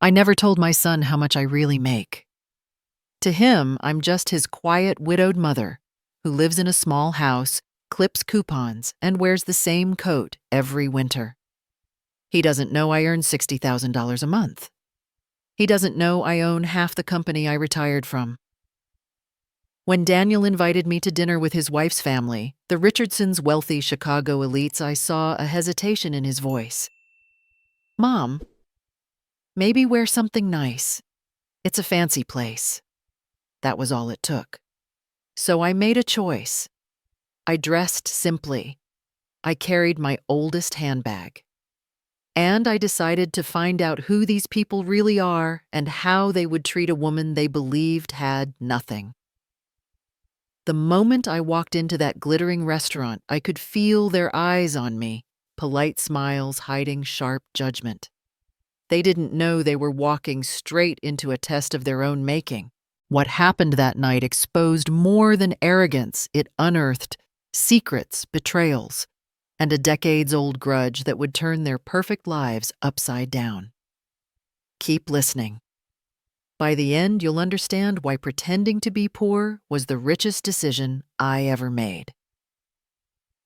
I never told my son how much I really make. To him, I'm just his quiet, widowed mother who lives in a small house, clips coupons, and wears the same coat every winter. He doesn't know I earn $60,000 a month. He doesn't know I own half the company I retired from. When Daniel invited me to dinner with his wife's family, the Richardsons' wealthy Chicago elites, I saw a hesitation in his voice. Mom, maybe wear something nice. It's a fancy place. That was all it took. So I made a choice. I dressed simply. I carried my oldest handbag. And I decided to find out who these people really are and how they would treat a woman they believed had nothing. The moment I walked into that glittering restaurant, I could feel their eyes on me, polite smiles hiding sharp judgment. They didn't know they were walking straight into a test of their own making. What happened that night exposed more than arrogance. It unearthed secrets, betrayals, and a decades-old grudge that would turn their perfect lives upside down. Keep listening. By the end, you'll understand why pretending to be poor was the richest decision I ever made.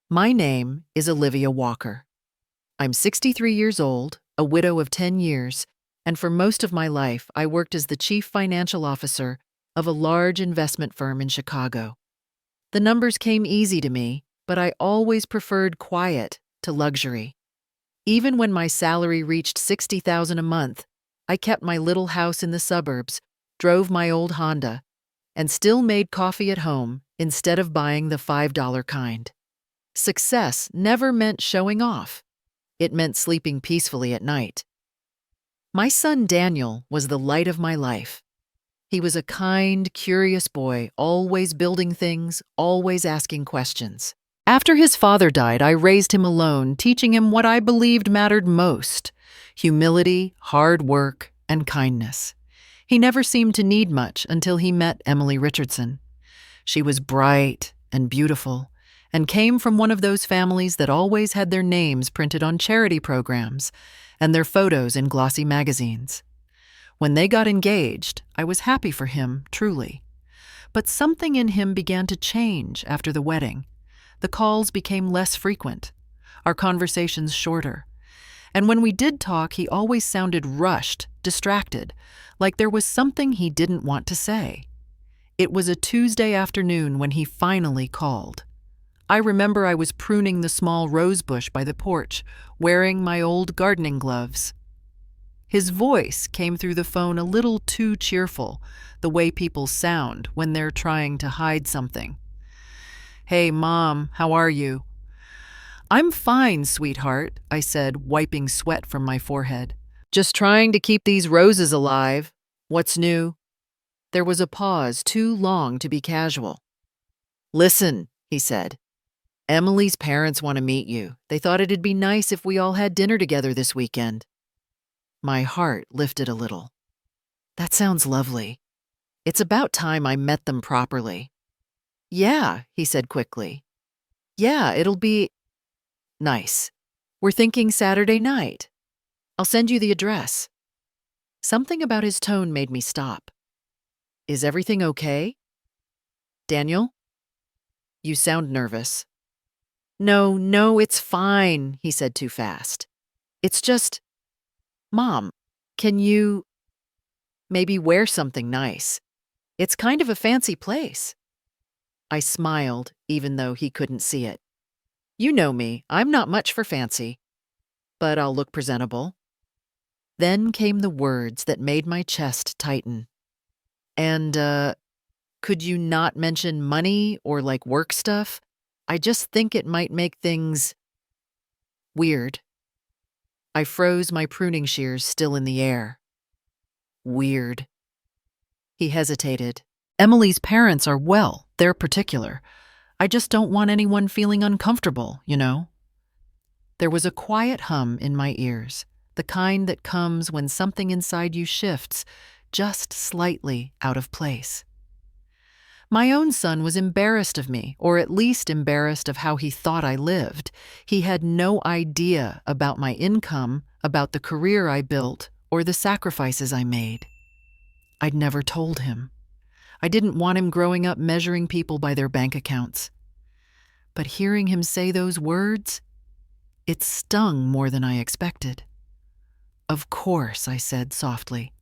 My name is Olivia Walker. I'm 63 years old, a widow of 10 years, and for most of my life, I worked as the chief financial officer of a large investment firm in Chicago. The numbers came easy to me, but I always preferred quiet to luxury. Even when my salary reached $60,000 a month, I kept my little house in the suburbs, drove my old Honda, and still made coffee at home instead of buying the $5 kind. Success never meant showing off. It meant sleeping peacefully at night. My son Daniel was the light of my life. He was a kind, curious boy, always building things, always asking questions. After his father died, I raised him alone, teaching him what I believed mattered most: humility, hard work, and kindness. He never seemed to need much until he met Emily Richardson. She was bright and beautiful, and came from one of those families that always had their names printed on charity programs and their photos in glossy magazines. When they got engaged, I was happy for him, truly. But something in him began to change after the wedding. The calls became less frequent, our conversations shorter. And when we did talk, he always sounded rushed, distracted, like there was something he didn't want to say. It was a Tuesday afternoon when he finally called. I remember I was pruning the small rose bush by the porch, wearing my old gardening gloves. His voice came through the phone a little too cheerful, the way people sound when they're trying to hide something. "Hey, Mom, how are you?" "I'm fine, sweetheart," I said, wiping sweat from my forehead. "Just trying to keep these roses alive. What's new?" There was a pause too long to be casual. "Listen," he said. "Emily's parents want to meet you. They thought it'd be nice if we all had dinner together this weekend." My heart lifted a little. That sounds lovely. It's about time I met them properly. "Yeah," he said quickly. "Yeah, it'll be nice. We're thinking Saturday night. I'll send you the address." Something about his tone made me stop. "Is everything okay? Daniel? You sound nervous." No, it's fine," he said too fast. "It's just, Mom, can you maybe wear something nice? It's kind of a fancy place." I smiled, even though he couldn't see it. "You know me, I'm not much for fancy, but I'll look presentable." Then came the words that made my chest tighten. "And, could you not mention money or like work stuff? I just think it might make things weird." I froze, my pruning shears still in the air. "Weird." He hesitated. "Emily's parents are, well, they're particular. I just don't want anyone feeling uncomfortable, you know." There was a quiet hum in my ears, the kind that comes when something inside you shifts, just slightly out of place. My own son was embarrassed of me, or at least embarrassed of how he thought I lived. He had no idea about my income, about the career I built, or the sacrifices I made. I'd never told him. I didn't want him growing up measuring people by their bank accounts. But hearing him say those words, it stung more than I expected. "Of course," I said softly.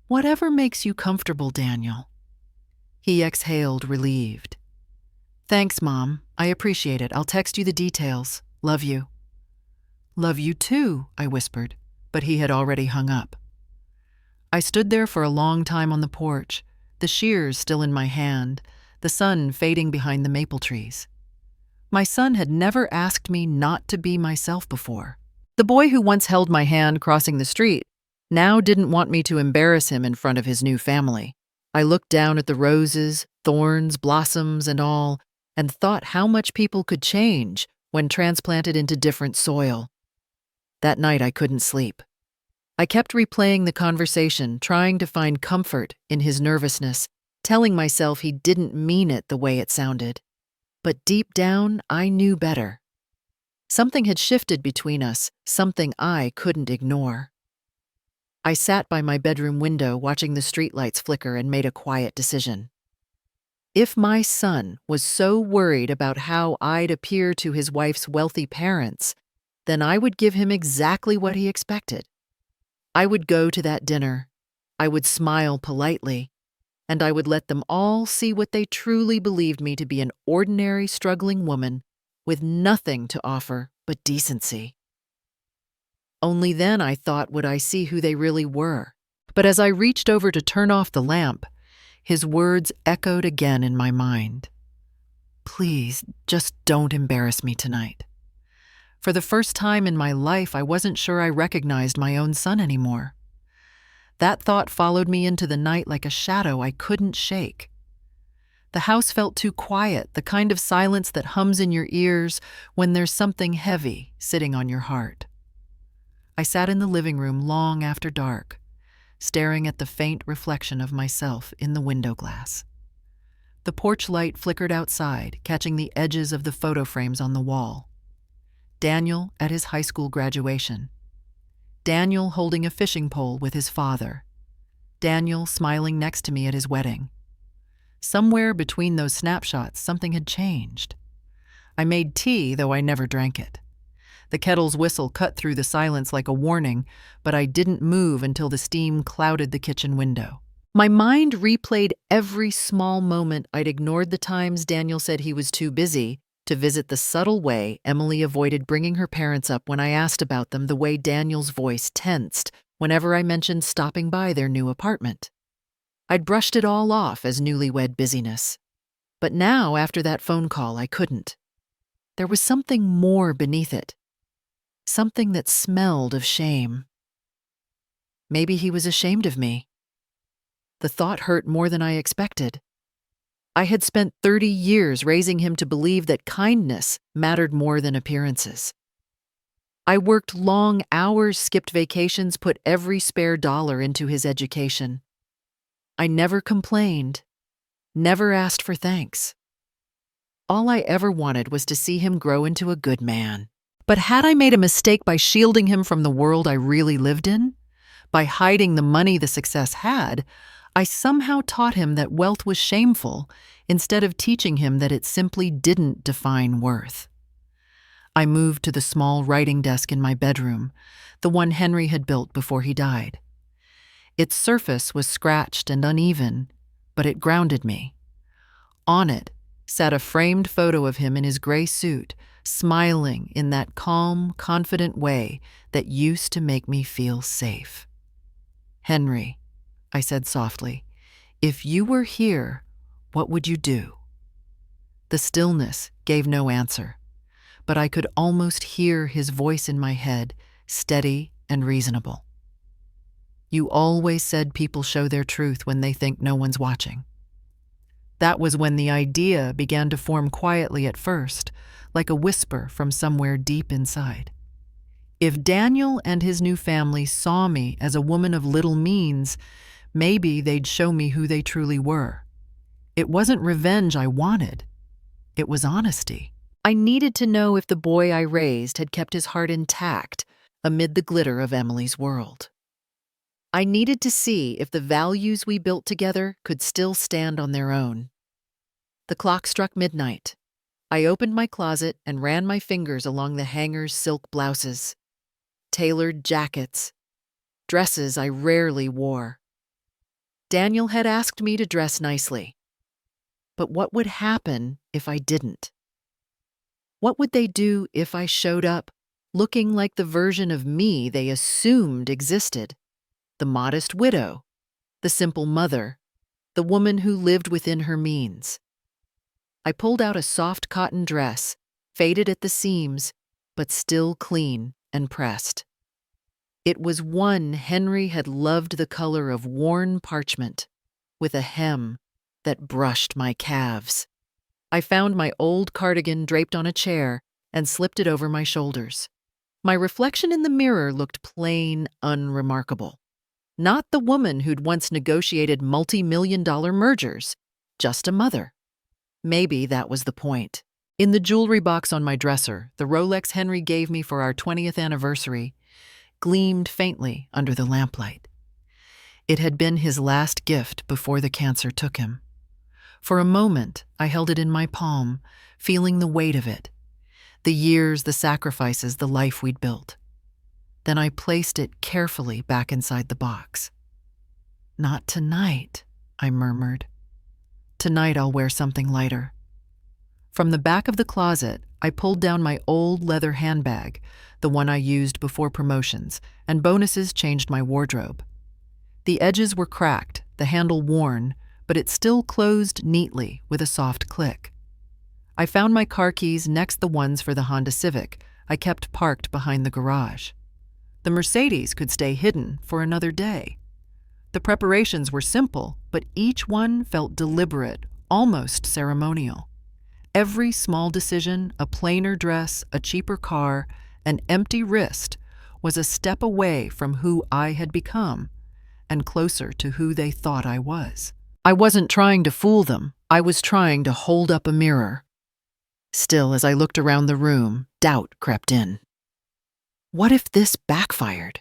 "Whatever makes you comfortable, Daniel." He exhaled, relieved. "Thanks, Mom. I appreciate it. I'll text you the details. Love you." "Love you too," I whispered, but he had already hung up. I stood there for a long time on the porch, the shears still in my hand, the sun fading behind the maple trees. My son had never asked me not to be myself before. The boy who once held my hand crossing the street now didn't want me to embarrass him in front of his new family. I looked down at the roses, thorns, blossoms, and all, and thought how much people could change when transplanted into different soil. That night I couldn't sleep. I kept replaying the conversation, trying to find comfort in his nervousness, telling myself he didn't mean it the way it sounded. But deep down, I knew better. Something had shifted between us, something I couldn't ignore. I sat by my bedroom window watching the streetlights flicker and made a quiet decision. If my son was so worried about how I'd appear to his wife's wealthy parents, then I would give him exactly what he expected. I would go to that dinner, I would smile politely, and I would let them all see what they truly believed me to be, an ordinary, struggling woman with nothing to offer but decency. Only then, I thought, would I see who they really were. But as I reached over to turn off the lamp, his words echoed again in my mind. "Please, just don't embarrass me tonight." For the first time in my life, I wasn't sure I recognized my own son anymore. That thought followed me into the night like a shadow I couldn't shake. The house felt too quiet, the kind of silence that hums in your ears when there's something heavy sitting on your heart. I sat in the living room long after dark, staring at the faint reflection of myself in the window glass. The porch light flickered outside, catching the edges of the photo frames on the wall. Daniel at his high school graduation. Daniel holding a fishing pole with his father. Daniel smiling next to me at his wedding. Somewhere between those snapshots, something had changed. I made tea, though I never drank it. The kettle's whistle cut through the silence like a warning, but I didn't move until the steam clouded the kitchen window. My mind replayed every small moment I'd ignored, the times Daniel said he was too busy to visit, the subtle way Emily avoided bringing her parents up when I asked about them, the way Daniel's voice tensed whenever I mentioned stopping by their new apartment. I'd brushed it all off as newlywed busyness. But now, after that phone call, I couldn't. There was something more beneath it. Something that smelled of shame. Maybe he was ashamed of me. The thought hurt more than I expected. I had spent 30 years raising him to believe that kindness mattered more than appearances. I worked long hours, skipped vacations, put every spare dollar into his education. I never complained, never asked for thanks. All I ever wanted was to see him grow into a good man. But had I made a mistake by shielding him from the world I really lived in? By hiding the money the success had, I somehow taught him that wealth was shameful instead of teaching him that it simply didn't define worth. I moved to the small writing desk in my bedroom, the one Henry had built before he died. Its surface was scratched and uneven, but it grounded me. On it sat a framed photo of him in his gray suit, smiling in that calm, confident way that used to make me feel safe. "Henry," I said softly, "if you were here, what would you do?" The stillness gave no answer, but I could almost hear his voice in my head, steady and reasonable. "You always said people show their truth when they think no one's watching." That was when the idea began to form quietly at first, like a whisper from somewhere deep inside. If Daniel and his new family saw me as a woman of little means, maybe they'd show me who they truly were. It wasn't revenge I wanted. It was honesty. I needed to know if the boy I raised had kept his heart intact amid the glitter of Emily's world. I needed to see if the values we built together could still stand on their own. The clock struck midnight. I opened my closet and ran my fingers along the hangers' silk blouses, tailored jackets, dresses I rarely wore. Daniel had asked me to dress nicely. But what would happen if I didn't? What would they do if I showed up looking like the version of me they assumed existed? The modest widow, the simple mother, the woman who lived within her means. I pulled out a soft cotton dress, faded at the seams, but still clean and pressed. It was one Henry had loved the color of worn parchment, with a hem that brushed my calves. I found my old cardigan draped on a chair and slipped it over my shoulders. My reflection in the mirror looked plain, unremarkable. Not the woman who'd once negotiated multi-million-dollar mergers, just a mother. Maybe that was the point. In the jewelry box on my dresser, the Rolex Henry gave me for our 20th anniversary gleamed faintly under the lamplight. It had been his last gift before the cancer took him. For a moment, I held it in my palm, feeling the weight of it, the years, the sacrifices, the life we'd built. Then I placed it carefully back inside the box. "Not tonight," I murmured. "Tonight I'll wear something lighter." From the back of the closet, I pulled down my old leather handbag, the one I used before promotions, and bonuses changed my wardrobe. The edges were cracked, the handle worn, but it still closed neatly with a soft click. I found my car keys next the ones for the Honda Civic I kept parked behind the garage. The Mercedes could stay hidden for another day. The preparations were simple, but each one felt deliberate, almost ceremonial. Every small decision, a plainer dress, a cheaper car, an empty wrist, was a step away from who I had become and closer to who they thought I was. I wasn't trying to fool them. I was trying to hold up a mirror. Still, as I looked around the room, doubt crept in. What if this backfired?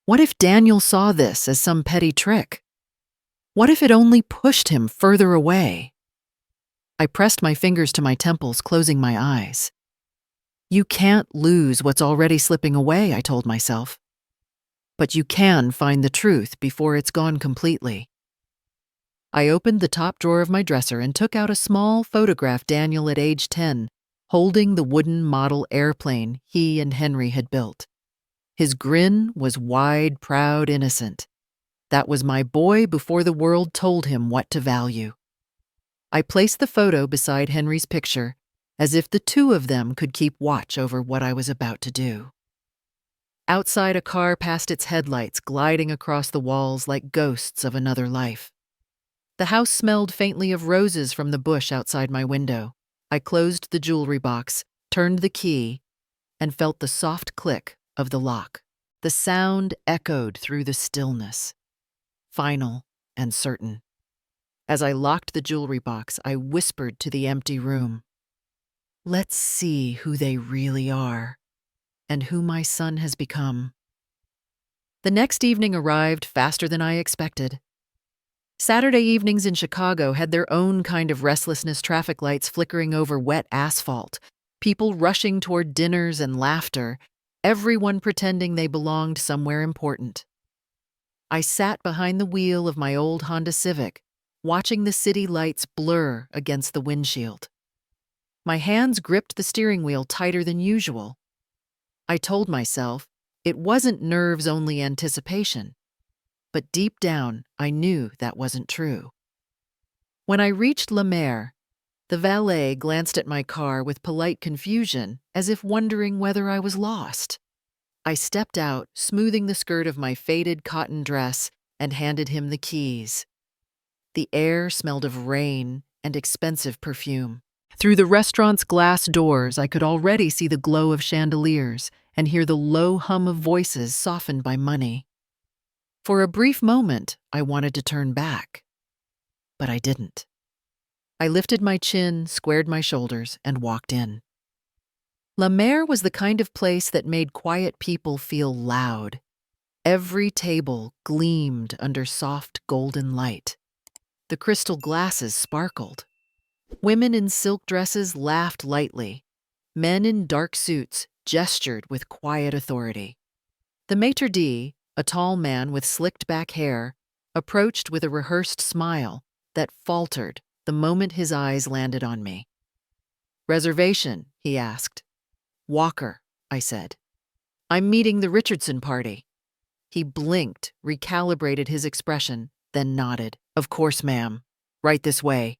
What if Daniel saw this as some petty trick? What if it only pushed him further away? I pressed my fingers to my temples, closing my eyes. You can't lose what's already slipping away, I told myself. But you can find the truth before it's gone completely. I opened the top drawer of my dresser and took out a small photograph Daniel at age 10, holding the wooden model airplane he and Henry had built. His grin was wide, proud, innocent. That was my boy before the world told him what to value. I placed the photo beside Henry's picture, as if the two of them could keep watch over what I was about to do. Outside, a car passed its headlights, gliding across the walls like ghosts of another life. The house smelled faintly of roses from the bush outside my window. I closed the jewelry box, turned the key, and felt the soft click of the lock. The sound echoed through the stillness, final and certain. As I locked the jewelry box, I whispered to the empty room, "Let's see who they really are, and who my son has become." The next evening arrived faster than I expected. Saturday evenings in Chicago had their own kind of restlessness, traffic lights flickering over wet asphalt, people rushing toward dinners and laughter, everyone pretending they belonged somewhere important. I sat behind the wheel of my old Honda Civic, watching the city lights blur against the windshield. My hands gripped the steering wheel tighter than usual. I told myself it wasn't nerves-only anticipation, but deep down I knew that wasn't true. When I reached La Mer, the valet glanced at my car with polite confusion, as if wondering whether I was lost. I stepped out, smoothing the skirt of my faded cotton dress, and handed him the keys. The air smelled of rain and expensive perfume. Through the restaurant's glass doors, I could already see the glow of chandeliers and hear the low hum of voices softened by money. For a brief moment, I wanted to turn back, but I didn't. I lifted my chin, squared my shoulders, and walked in. La Mer was the kind of place that made quiet people feel loud. Every table gleamed under soft golden light. The crystal glasses sparkled. Women in silk dresses laughed lightly. Men in dark suits gestured with quiet authority. The maitre d', a tall man with slicked back hair, approached with a rehearsed smile that faltered the moment his eyes landed on me. "Reservation?" he asked. "Walker," I said. "I'm meeting the Richardson party." He blinked, recalibrated his expression, then nodded. "Of course, ma'am. Right this way."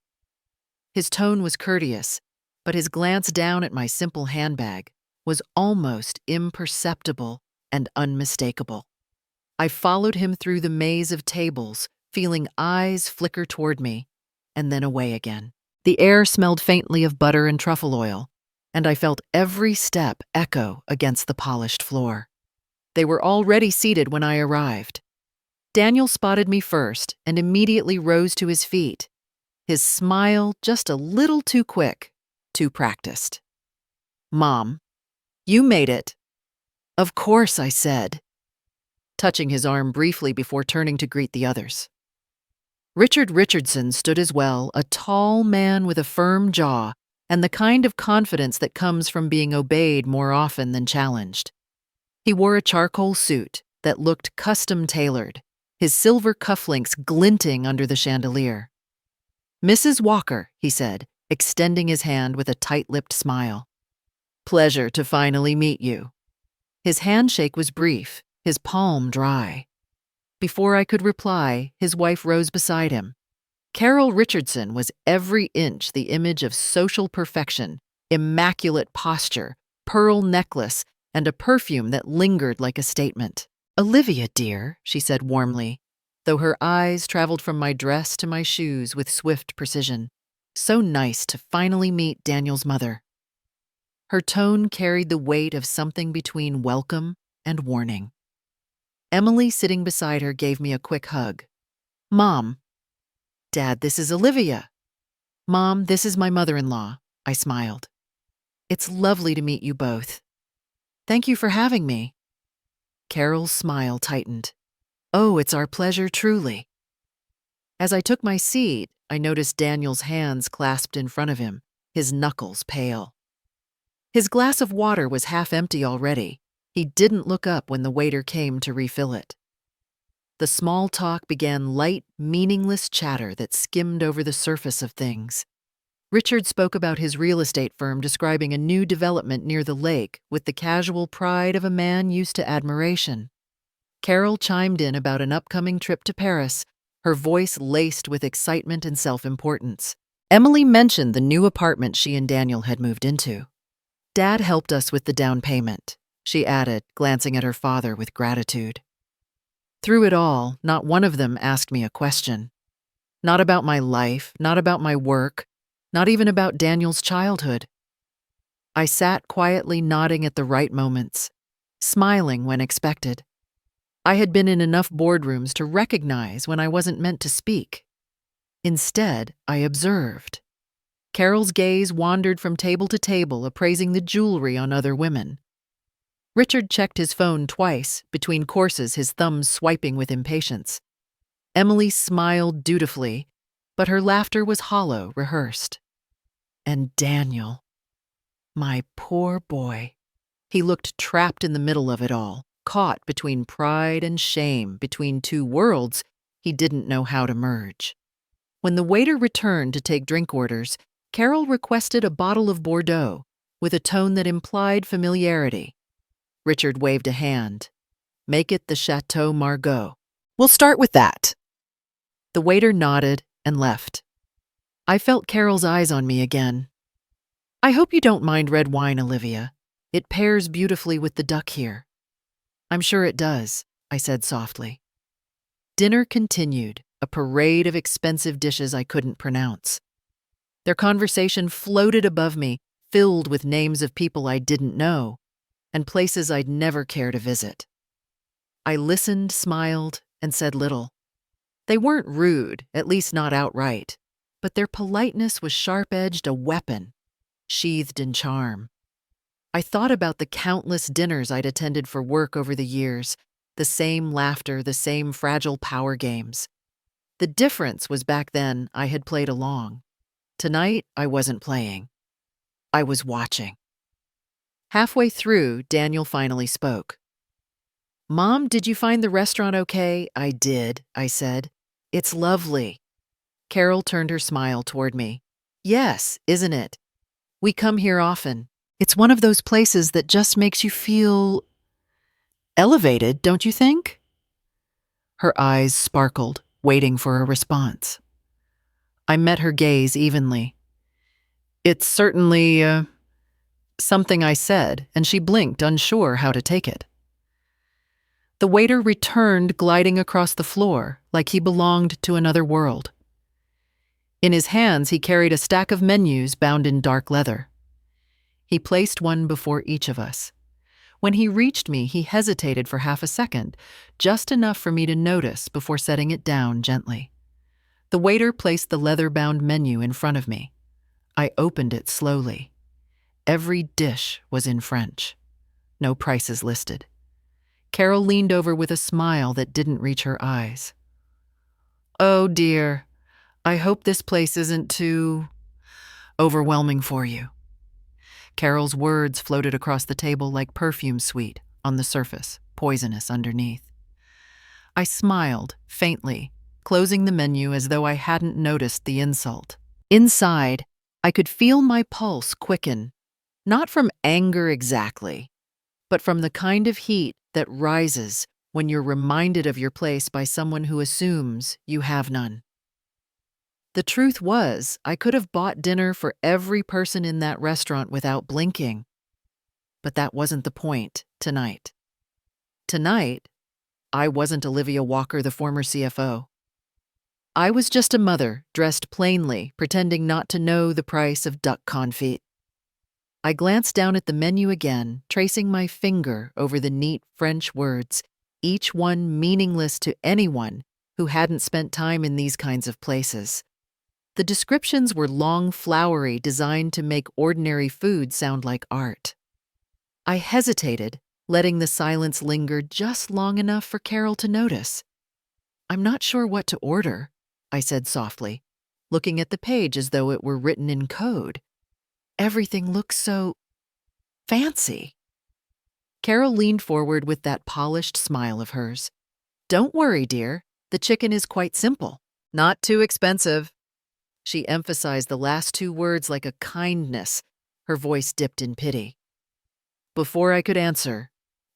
His tone was courteous, but his glance down at my simple handbag was almost imperceptible and unmistakable. I followed him through the maze of tables, feeling eyes flicker toward me, and then away again. The air smelled faintly of butter and truffle oil, and I felt every step echo against the polished floor. They were already seated when I arrived. Daniel spotted me first and immediately rose to his feet, his smile just a little too quick, too practiced. "Mom, you made it." "Of course," I said, touching his arm briefly before turning to greet the others. Richard Richardson stood as well, a tall man with a firm jaw and the kind of confidence that comes from being obeyed more often than challenged. He wore a charcoal suit that looked custom-tailored, his silver cufflinks glinting under the chandelier. "Mrs. Walker," he said, extending his hand with a tight-lipped smile. "Pleasure to finally meet you." His handshake was brief, his palm dry. Before I could reply, his wife rose beside him. Carol Richardson was every inch the image of social perfection, immaculate posture, pearl necklace, and a perfume that lingered like a statement. "Olivia, dear," she said warmly, though her eyes traveled from my dress to my shoes with swift precision. "So nice to finally meet Daniel's mother." Her tone carried the weight of something between welcome and warning. Emily, sitting beside her, gave me a quick hug. "Mom." "Dad, this is Olivia." "Mom, this is my mother-in-law," I smiled. "It's lovely to meet you both." "Thank you for having me." Carol's smile tightened. "Oh, it's our pleasure, truly." As I took my seat, I noticed Daniel's hands clasped in front of him, his knuckles pale. His glass of water was half empty already. He didn't look up when the waiter came to refill it. The small talk began light, meaningless chatter that skimmed over the surface of things. Richard spoke about his real estate firm describing a new development near the lake with the casual pride of a man used to admiration. Carol chimed in about an upcoming trip to Paris, her voice laced with excitement and self-importance. Emily mentioned the new apartment she and Daniel had moved into. "Dad helped us with the down payment," she added, glancing at her father with gratitude. Through it all, not one of them asked me a question. Not about my life, not about my work, not even about Daniel's childhood. I sat quietly nodding at the right moments, smiling when expected. I had been in enough boardrooms to recognize when I wasn't meant to speak. Instead, I observed. Carol's gaze wandered from table to table, appraising the jewelry on other women. Richard checked his phone twice, between courses, his thumbs swiping with impatience. Emily smiled dutifully, but her laughter was hollow, rehearsed. And Daniel. My poor boy. He looked trapped in the middle of it all, caught between pride and shame, between two worlds he didn't know how to merge. When the waiter returned to take drink orders, Carol requested a bottle of Bordeaux, with a tone that implied familiarity. Richard waved a hand. "Make it the Chateau Margaux." "We'll start with that." The waiter nodded and left. I felt Carol's eyes on me again. "I hope you don't mind red wine, Olivia. It pairs beautifully with the duck here." "I'm sure it does," I said softly. Dinner continued, a parade of expensive dishes I couldn't pronounce. Their conversation floated above me, filled with names of people I didn't know, and places I'd never care to visit. I listened, smiled, and said little. They weren't rude, at least not outright, but their politeness was sharp-edged, a weapon, sheathed in charm. I thought about the countless dinners I'd attended for work over the years, The same laughter, the same fragile power games. The difference was back then I had played along. Tonight, I wasn't playing. I was watching. Halfway through, Daniel finally spoke. "Mom, did you find the restaurant okay?" "I did," I said. "It's lovely." Carol turned her smile toward me. "Yes, isn't it? We come here often. It's one of those places that just makes you feel elevated, don't you think?" Her eyes sparkled, waiting for a response. I met her gaze evenly. "It's certainly, something," I said, and she blinked, unsure how to take it. The waiter returned, gliding across the floor, like he belonged to another world. In his hands, he carried a stack of menus bound in dark leather. He placed one before each of us. When he reached me, he hesitated for half a second, just enough for me to notice before setting it down gently. The waiter placed the leather-bound menu in front of me. I opened it slowly. Every dish was in French. No prices listed. Carol leaned over with a smile that didn't reach her eyes. "Oh dear, I hope this place isn't too overwhelming for you." Carol's words floated across the table like perfume sweet on the surface, poisonous underneath. I smiled, faintly, closing the menu as though I hadn't noticed the insult. Inside, I could feel my pulse quicken, not from anger exactly, but from the kind of heat that rises when you're reminded of your place by someone who assumes you have none. The truth was, I could have bought dinner for every person in that restaurant without blinking. But that wasn't the point tonight. Tonight, I wasn't Olivia Walker, the former CFO. I was just a mother, dressed plainly, pretending not to know the price of duck confit. I glanced down at the menu again, tracing my finger over the neat French words, each one meaningless to anyone who hadn't spent time in these kinds of places. The descriptions were long, flowery, designed to make ordinary food sound like art. I hesitated, letting the silence linger just long enough for Carol to notice. "I'm not sure what to order," I said softly, looking at the page as though it were written in code. "Everything looks so fancy." Carol leaned forward with that polished smile of hers. "Don't worry, dear. The chicken is quite simple. Not too expensive." She emphasized the last two words like a kindness. Her voice dipped in pity. Before I could answer,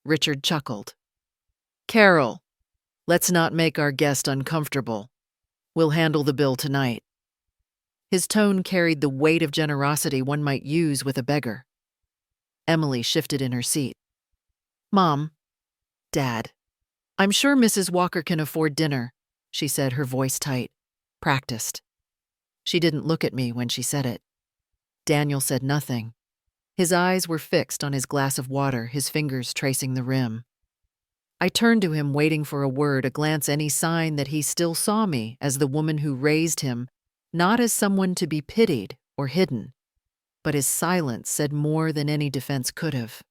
Richard chuckled. "Carol, let's not make our guest uncomfortable. We'll handle the bill tonight." His tone carried the weight of generosity one might use with a beggar. Emily shifted in her seat. "Mom, Dad, I'm sure Mrs. Walker can afford dinner," she said, her voice tight, practiced. She didn't look at me when she said it. Daniel said nothing. His eyes were fixed on his glass of water, his fingers tracing the rim. I turned to him, waiting for a word, a glance, any sign that he still saw me as the woman who raised him, not as someone to be pitied or hidden. But his silence said more than any defense could have.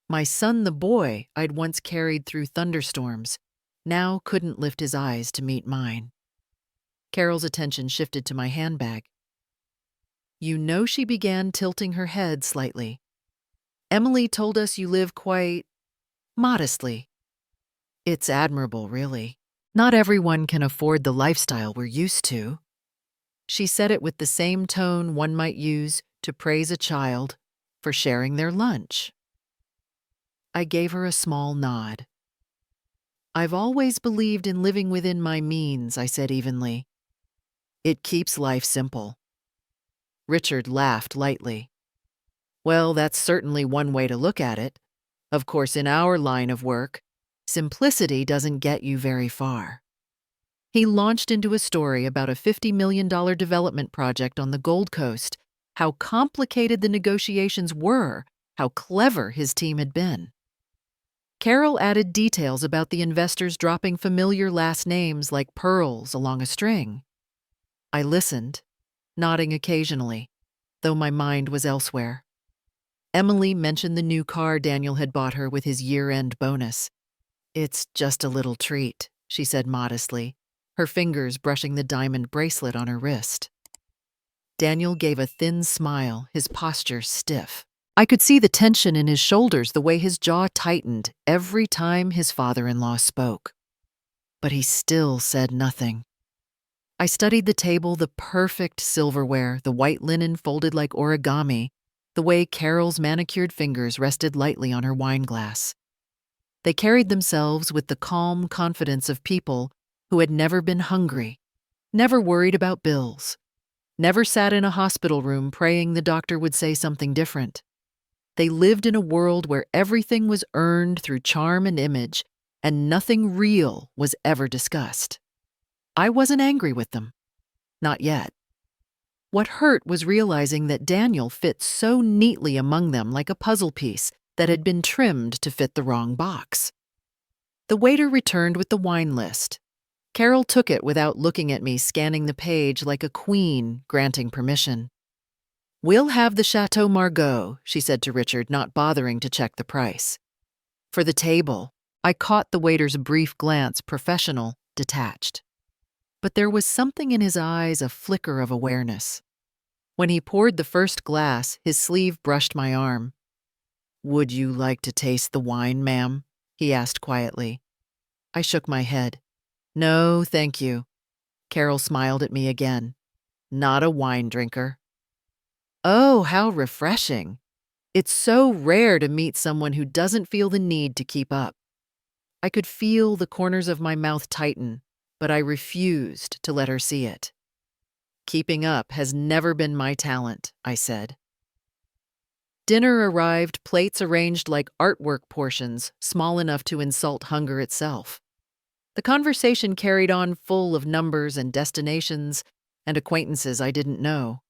My son, the boy I'd once carried through thunderstorms, now couldn't lift his eyes to meet mine. Carol's attention shifted to my handbag. "You know," she began, tilting her head slightly. "Emily told us you live quite modestly." "It's admirable, really. Not everyone can afford the lifestyle we're used to." She said it with the same tone one might use to praise a child for sharing their lunch. I gave her a small nod. "I've always believed in living within my means," I said evenly. "It keeps life simple." Richard laughed lightly. "Well, that's certainly one way to look at it. Of course, in our line of work, simplicity doesn't get you very far." He launched into a story about a $50 million development project on the Gold Coast, how complicated the negotiations were, how clever his team had been. Carol added details about the investors dropping familiar last names like pearls along a string. I listened, nodding occasionally, though my mind was elsewhere. Emily mentioned the new car Daniel had bought her with his year-end bonus. It's just a little treat, she said modestly, her fingers brushing the diamond bracelet on her wrist. Daniel gave a thin smile, his posture stiff. I could see the tension in his shoulders, the way his jaw tightened every time his father-in-law spoke. But he still said nothing. I studied the table, the perfect silverware, the white linen folded like origami, the way Carol's manicured fingers rested lightly on her wine glass. They carried themselves with the calm confidence of people who had never been hungry, never worried about bills, never sat in a hospital room praying the doctor would say something different. They lived in a world where everything was earned through charm and image, and nothing real was ever discussed. I wasn't angry with them. Not yet. What hurt was realizing that Daniel fit so neatly among them like a puzzle piece that had been trimmed to fit the wrong box. The waiter returned with the wine list. Carol took it without looking at me, scanning the page like a queen granting permission. "We'll have the Chateau Margaux," she said to Richard, not bothering to check the price. For the table, I caught the waiter's brief glance, professional, detached. But there was something in his eyes, a flicker of awareness. When he poured the first glass, his sleeve brushed my arm. "Would you like to taste the wine, ma'am?" he asked quietly. I shook my head. "No, thank you." Carol smiled at me again. "Not a wine drinker." Oh, how refreshing. It's so rare to meet someone who doesn't feel the need to keep up. I could feel the corners of my mouth tighten, but I refused to let her see it. "Keeping up has never been my talent," I said. Dinner arrived, plates arranged like artwork portions, small enough to insult hunger itself. The conversation carried on, full of numbers and destinations and acquaintances I didn't know.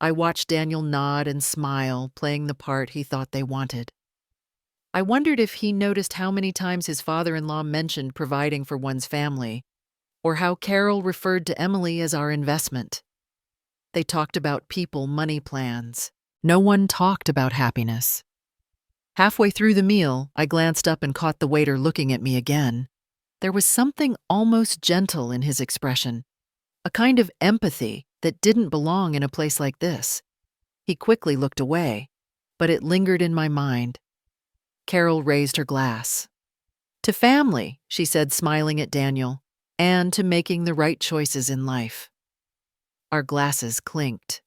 I watched Daniel nod and smile, playing the part he thought they wanted. I wondered if he noticed how many times his father-in-law mentioned providing for one's family, or how Carol referred to Emily as our investment. They talked about people, money plans. No one talked about happiness. Halfway through the meal, I glanced up and caught the waiter looking at me again. There was something almost gentle in his expression, a kind of empathy that didn't belong in a place like this. He quickly looked away, but it lingered in my mind. Carol raised her glass. "To family," she said, smiling at Daniel, "and to making the right choices in life." Our glasses clinked.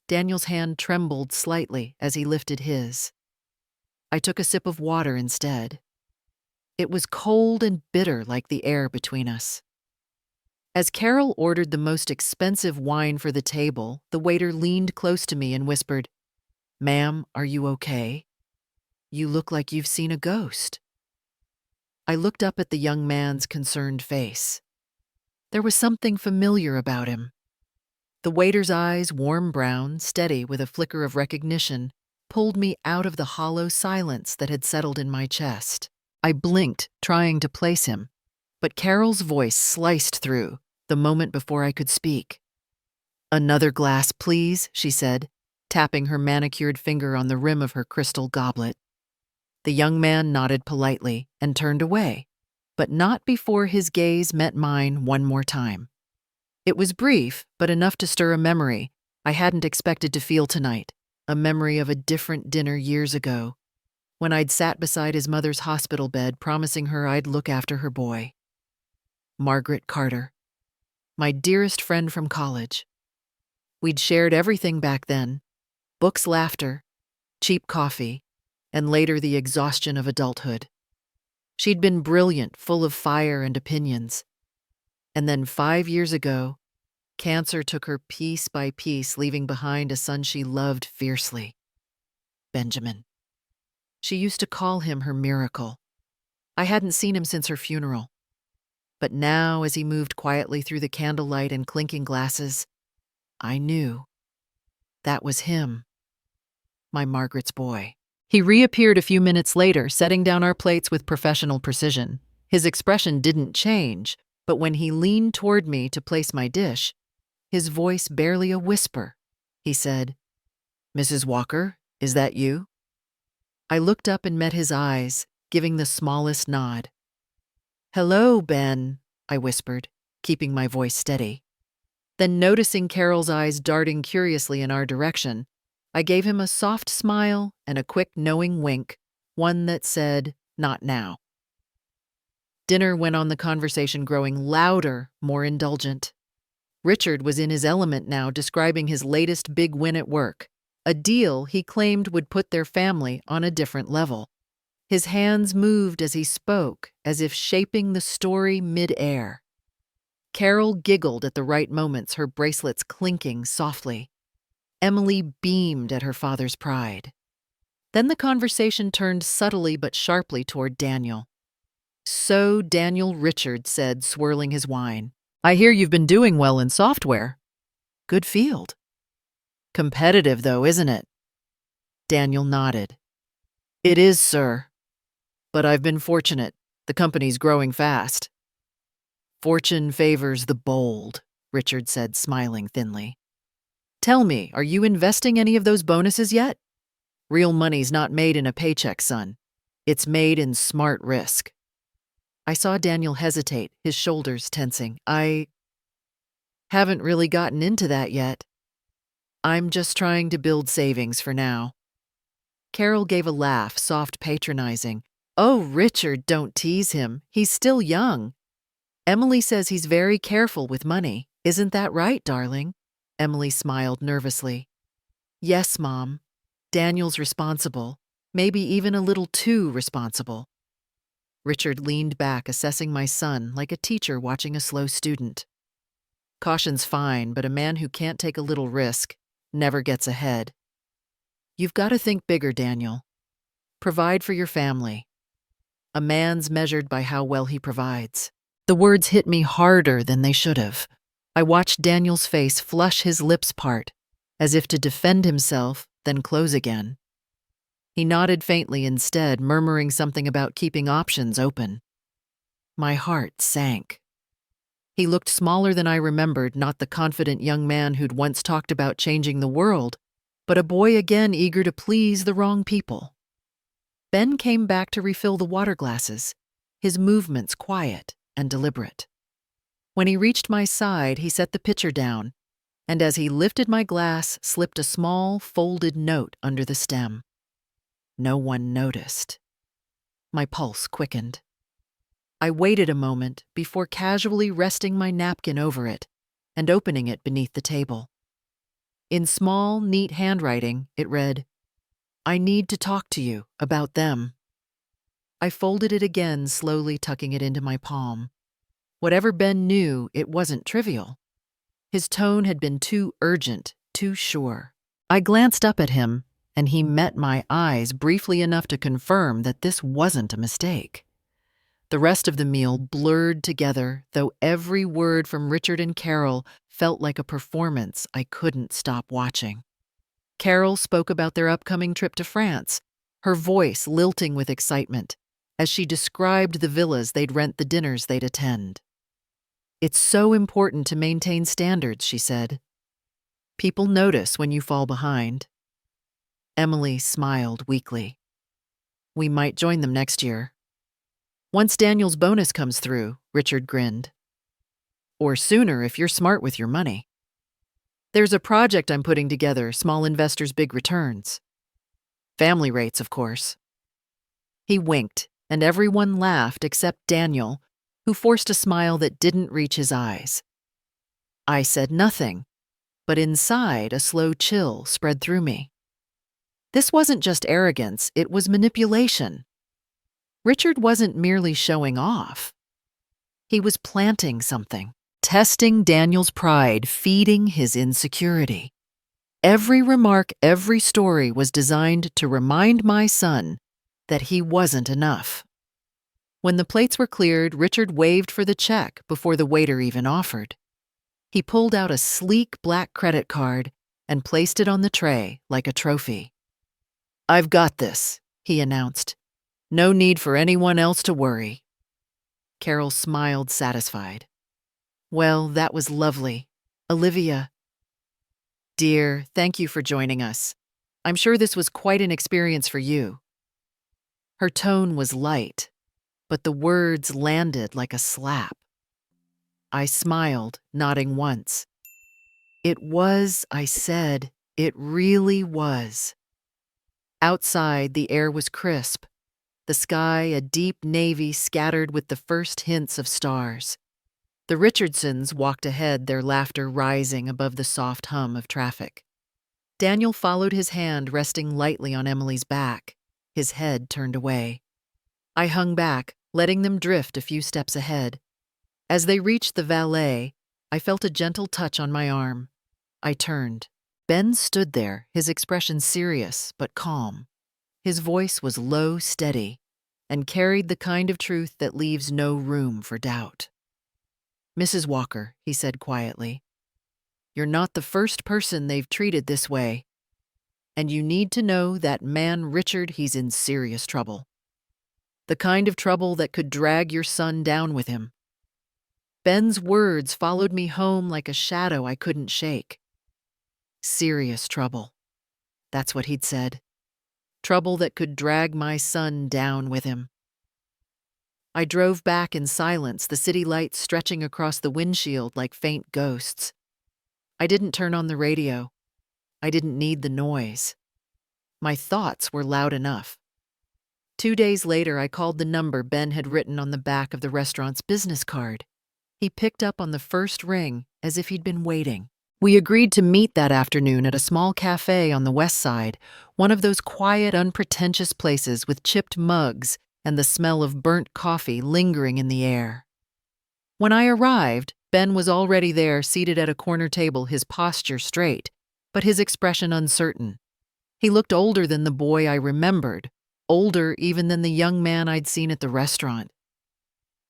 Daniel's hand trembled slightly as he lifted his. I took a sip of water instead. It was cold and bitter like the air between us. As Carol ordered the most expensive wine for the table, the waiter leaned close to me and whispered, "Ma'am, are you okay? You look like you've seen a ghost." I looked up at the young man's concerned face. There was something familiar about him. The waiter's eyes, warm brown, steady with a flicker of recognition, pulled me out of the hollow silence that had settled in my chest. I blinked, trying to place him, but Carol's voice sliced through the moment before I could speak. "Another glass, please," she said, tapping her manicured finger on the rim of her crystal goblet. The young man nodded politely and turned away, but not before his gaze met mine one more time. It was brief, but enough to stir a memory I hadn't expected to feel tonight, a memory of a different dinner years ago, when I'd sat beside his mother's hospital bed promising her I'd look after her boy. Margaret Carter, my dearest friend from college. We'd shared everything back then: books, laughter, cheap coffee, and later the exhaustion of adulthood. She'd been brilliant, full of fire and opinions. And then 5 years ago, cancer took her piece by piece, leaving behind a son she loved fiercely, Benjamin. She used to call him her miracle. I hadn't seen him since her funeral. But now, as he moved quietly through the candlelight and clinking glasses, I knew that was him, my Margaret's boy. He reappeared a few minutes later, setting down our plates with professional precision. His expression didn't change, but when he leaned toward me to place my dish, his voice barely a whisper, he said, "Mrs. Walker, is that you?" I looked up and met his eyes, giving the smallest nod. "Hello, Ben," I whispered, keeping my voice steady. Then, noticing Carol's eyes darting curiously in our direction, I gave him a soft smile and a quick knowing wink, one that said, "Not now." Dinner went on, the conversation growing louder, more indulgent. Richard was in his element now, describing his latest big win at work, a deal he claimed would put their family on a different level. His hands moved as he spoke, as if shaping the story mid-air. Carol giggled at the right moments, her bracelets clinking softly. Emily beamed at her father's pride. Then the conversation turned subtly but sharply toward Daniel. "So, Daniel," Richard said, swirling his wine, "I hear you've been doing well in software. Good field. Competitive, though, isn't it?" Daniel nodded. "It is, sir. But I've been fortunate. The company's growing fast." "Fortune favors the bold," Richard said, smiling thinly. "Tell me, are you investing any of those bonuses yet? Real money's not made in a paycheck, son. It's made in smart risk." I saw Daniel hesitate, his shoulders tensing. "I haven't really gotten into that yet. I'm just trying to build savings for now." Carol gave a laugh, soft, patronizing. "Oh, Richard, don't tease him. He's still young. Emily says he's very careful with money. Isn't that right, darling?" Emily smiled nervously. "Yes, Mom. Daniel's responsible, maybe even a little too responsible." Richard leaned back, assessing my son like a teacher watching a slow student. "Caution's fine, but a man who can't take a little risk never gets ahead. You've got to think bigger, Daniel. Provide for your family. A man's measured by how well he provides." The words hit me harder than they should have. I watched Daniel's face flush, his lips part, as if to defend himself, then close again. He nodded faintly instead, murmuring something about keeping options open. My heart sank. He looked smaller than I remembered, not the confident young man who'd once talked about changing the world, but a boy again eager to please the wrong people. Ben came back to refill the water glasses, his movements quiet and deliberate. When he reached my side, he set the pitcher down, and as he lifted my glass, slipped a small, folded note under the stem. No one noticed. My pulse quickened. I waited a moment before casually resting my napkin over it and opening it beneath the table. In small, neat handwriting, it read, "I need to talk to you about them." I folded it again, slowly tucking it into my palm. Whatever Ben knew, it wasn't trivial. His tone had been too urgent, too sure. I glanced up at him, and he met my eyes briefly enough to confirm that this wasn't a mistake. The rest of the meal blurred together, though every word from Richard and Carol felt like a performance I couldn't stop watching. Carol spoke about their upcoming trip to France, her voice lilting with excitement, as she described the villas they'd rent, the dinners they'd attend. "It's so important to maintain standards," she said. "People notice when you fall behind." Emily smiled weakly. "We might join them next year." "Once Daniel's bonus comes through," Richard grinned. "Or sooner if you're smart with your money. There's a project I'm putting together, small investors, big returns. Family rates, of course." He winked, and everyone laughed except Daniel, who forced a smile that didn't reach his eyes. I said nothing, but inside a slow chill spread through me. This wasn't just arrogance, it was manipulation. Richard wasn't merely showing off. He was planting something, testing Daniel's pride, feeding his insecurity. Every remark, every story was designed to remind my son that he wasn't enough. When the plates were cleared, Richard waved for the check before the waiter even offered. He pulled out a sleek black credit card and placed it on the tray like a trophy. "I've got this," he announced. "No need for anyone else to worry." Carol smiled, satisfied. "Well, that was lovely. Olivia." "Dear, thank you for joining us. I'm sure this was quite an experience for you." Her tone was light, but the words landed like a slap. I smiled, nodding once. It was, I said, it really was. Outside, the air was crisp, the sky a deep navy scattered with the first hints of stars. The Richardsons walked ahead, their laughter rising above the soft hum of traffic. Daniel followed, his hand resting lightly on Emily's back, his head turned away. I hung back, letting them drift a few steps ahead. As they reached the valet, I felt a gentle touch on my arm. I turned. Ben stood there, his expression serious but calm. His voice was low, steady, and carried the kind of truth that leaves no room for doubt. "Mrs. Walker," he said quietly, "you're not the first person they've treated this way. And you need to know that man Richard, he's in serious trouble. The kind of trouble that could drag your son down with him." Ben's words followed me home like a shadow I couldn't shake. Serious trouble. That's what he'd said. Trouble that could drag my son down with him. I drove back in silence, the city lights stretching across the windshield like faint ghosts. I didn't turn on the radio. I didn't need the noise. My thoughts were loud enough. 2 days later, I called the number Ben had written on the back of the restaurant's business card. He picked up on the first ring as if he'd been waiting. We agreed to meet that afternoon at a small cafe on the west side, one of those quiet, unpretentious places with chipped mugs and the smell of burnt coffee lingering in the air. When I arrived, Ben was already there, seated at a corner table, his posture straight, but his expression uncertain. He looked older than the boy I remembered, older even than the young man I'd seen at the restaurant.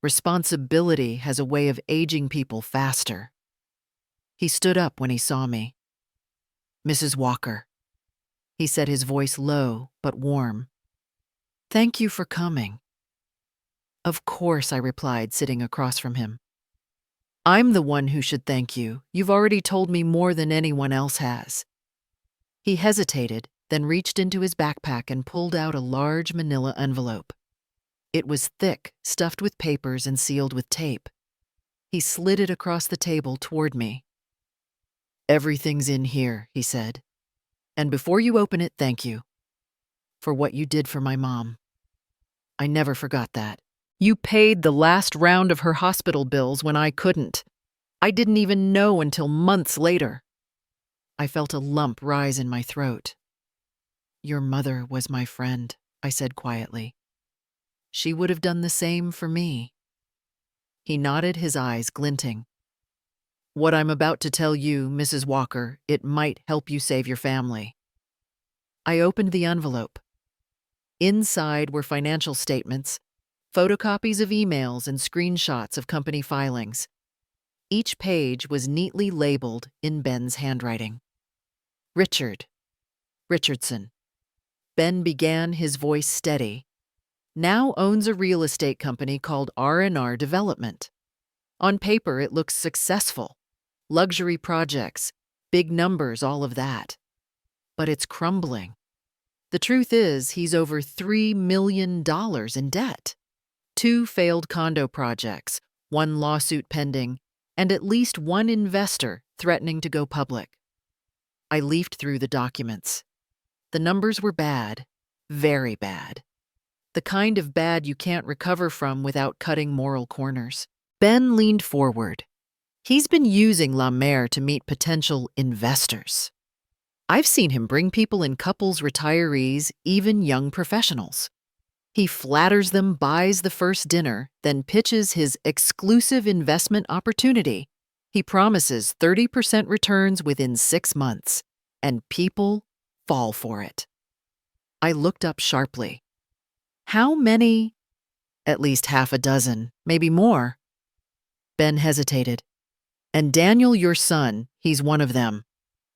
Responsibility has a way of aging people faster. He stood up when he saw me. "Mrs. Walker," he said, his voice low but warm. "Thank you for coming." "Of course," I replied, sitting across from him. "I'm the one who should thank you. You've already told me more than anyone else has." He hesitated, then reached into his backpack and pulled out a large manila envelope. It was thick, stuffed with papers and sealed with tape. He slid it across the table toward me. "Everything's in here," he said. "And before you open it, thank you for what you did for my mom. I never forgot that. You paid the last round of her hospital bills when I couldn't. I didn't even know until months later." I felt a lump rise in my throat. "Your mother was my friend," I said quietly. "She would have done the same for me." He nodded, his eyes glinting. "What I'm about to tell you, Mrs. Walker, it might help you save your family." I opened the envelope. Inside were financial statements, photocopies of emails, and screenshots of company filings. Each page was neatly labeled in Ben's handwriting. "Richard Richardson." Ben began, his voice steady. "Now owns a real estate company called R&R Development. On paper, it looks successful. Luxury projects, big numbers, all of that. But it's crumbling. The truth is, he's over $3 million in debt. 2 failed condo projects, 1 lawsuit pending, and at least 1 investor threatening to go public." I leafed through the documents. The numbers were bad, very bad. The kind of bad you can't recover from without cutting moral corners. Ben leaned forward. He's been using La Mer to meet potential investors. I've seen him bring people in, couples, retirees, even young professionals. He flatters them, buys the first dinner, then pitches his exclusive investment opportunity. He promises 30% returns within 6 months, and people fall for it. I looked up sharply. "How many?" "At least half a dozen, maybe more." Ben hesitated. "And Daniel, your son, he's one of them.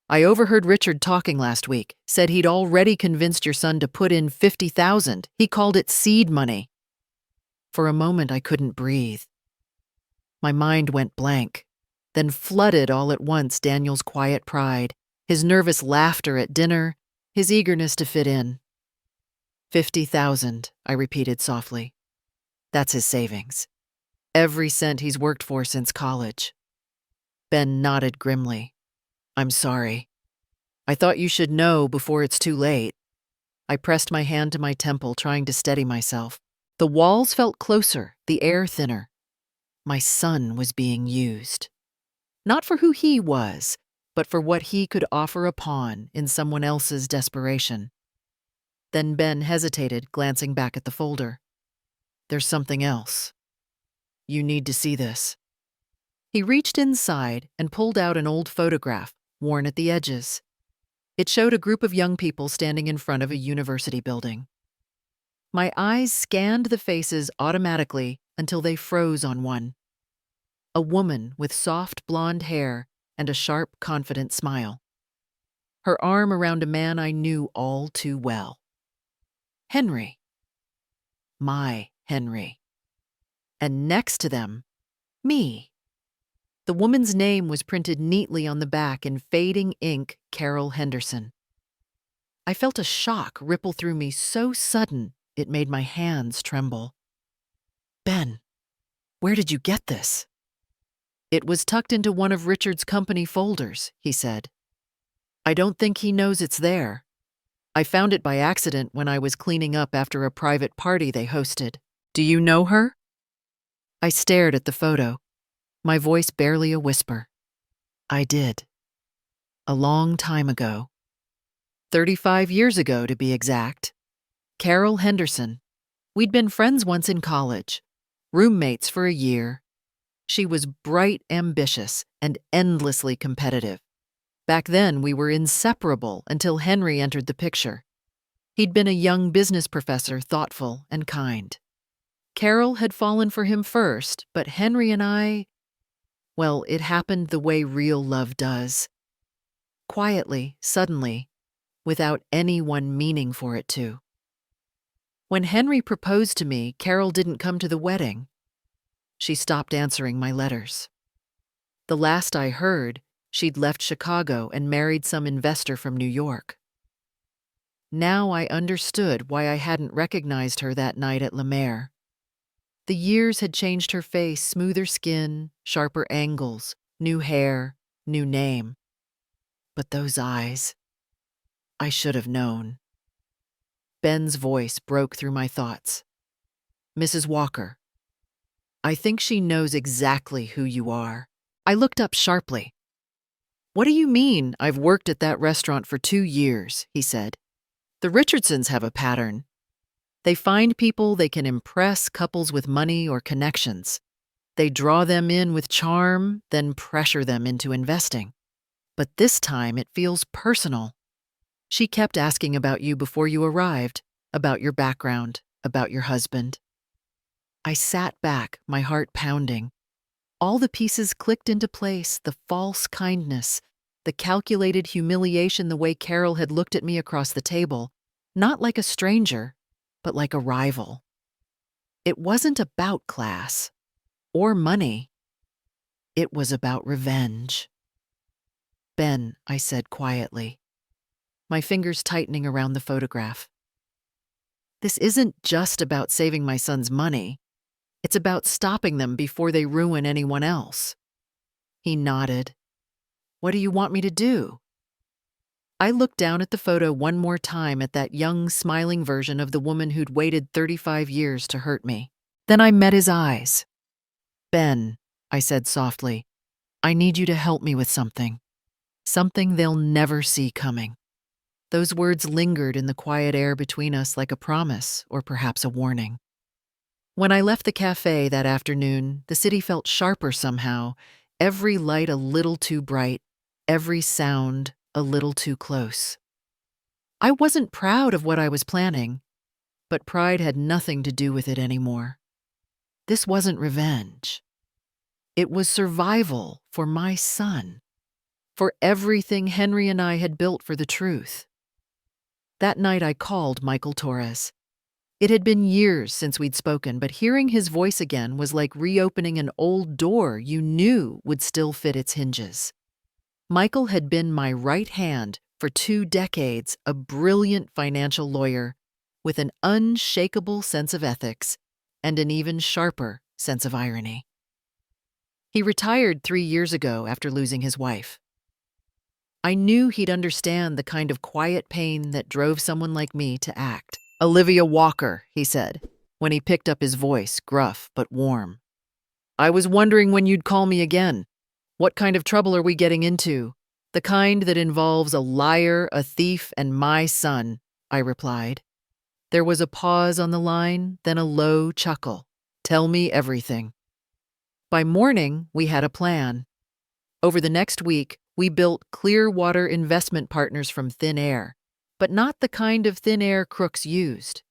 I overheard Richard talking last week, said he'd already convinced your son to put in $50,000. He called it seed money." For a moment, I couldn't breathe. My mind went blank, then flooded all at once Daniel's quiet pride, his nervous laughter at dinner, his eagerness to fit in. $50,000, I repeated softly. That's his savings. Every cent he's worked for since college. Ben nodded grimly. I'm sorry. I thought you should know before it's too late. I pressed my hand to my temple, trying to steady myself. The walls felt closer, the air thinner. My son was being used. Not for who he was, but for what he could offer a pawn in someone else's desperation. Then Ben hesitated, glancing back at the folder. There's something else. You need to see this. He reached inside and pulled out an old photograph, worn at the edges. It showed a group of young people standing in front of a university building. My eyes scanned the faces automatically until they froze on one. A woman with soft blonde hair and a sharp, confident smile. Her arm around a man I knew all too well. Henry. My Henry. And next to them, me. The woman's name was printed neatly on the back in fading ink, Carol Henderson. I felt a shock ripple through me so sudden it made my hands tremble. Ben, where did you get this? It was tucked into one of Richard's company folders, he said. I don't think he knows it's there. I found it by accident when I was cleaning up after a private party they hosted. Do you know her? I stared at the photo, my voice barely a whisper. I did. A long time ago. 35 years ago, to be exact. Carol Henderson. We'd been friends once in college, roommates for a year. She was bright, ambitious, and endlessly competitive. Back then, we were inseparable until Henry entered the picture. He'd been a young business professor, thoughtful and kind. Carol had fallen for him first, but Henry and I, well, it happened the way real love does. Quietly, suddenly, without anyone meaning for it to. When Henry proposed to me, Carol didn't come to the wedding. She stopped answering my letters. The last I heard, she'd left Chicago and married some investor from New York. Now I understood why I hadn't recognized her that night at La Mer. The years had changed her face, smoother skin, sharper angles, new hair, new name. But those eyes, I should have known. Ben's voice broke through my thoughts. Mrs. Walker, I think she knows exactly who you are. I looked up sharply. What do you mean I've worked at that restaurant for 2 years, he said. The Richardsons have a pattern. They find people they can impress, couples with money or connections. They draw them in with charm, then pressure them into investing. But this time it feels personal. She kept asking about you before you arrived, about your background, about your husband. I sat back, my heart pounding. All the pieces clicked into place, the false kindness, the calculated humiliation, the way Carol had looked at me across the table, not like a stranger, but like a rival. It wasn't about class or money. It was about revenge. Ben, I said quietly, my fingers tightening around the photograph. This isn't just about saving my son's money. It's about stopping them before they ruin anyone else. He nodded. What do you want me to do? I looked down at the photo one more time at that young, smiling version of the woman who'd waited 35 years to hurt me. Then I met his eyes. Ben, I said softly, I need you to help me with something. Something they'll never see coming. Those words lingered in the quiet air between us like a promise or perhaps a warning. When I left the cafe that afternoon, the city felt sharper somehow, every light a little too bright, every sound a little too close. I wasn't proud of what I was planning, but pride had nothing to do with it anymore. This wasn't revenge. It was survival for my son, for everything Henry and I had built for the truth. That night I called Michael Torres. It had been years since we'd spoken, but hearing his voice again was like reopening an old door you knew would still fit its hinges. Michael had been my right hand for 2 decades, a brilliant financial lawyer, with an unshakable sense of ethics and an even sharper sense of irony. He retired 3 years ago after losing his wife. I knew he'd understand the kind of quiet pain that drove someone like me to act. "Olivia Walker," he said, when he picked up his voice, gruff but warm. "I was wondering when you'd call me again. What kind of trouble are we getting into?" "The kind that involves a liar, a thief, and my son," I replied. There was a pause on the line, then a low chuckle. "Tell me everything." By morning, we had a plan. Over the next week, we built Clearwater Investment Partners from thin air, but not the kind of thin air crooks used.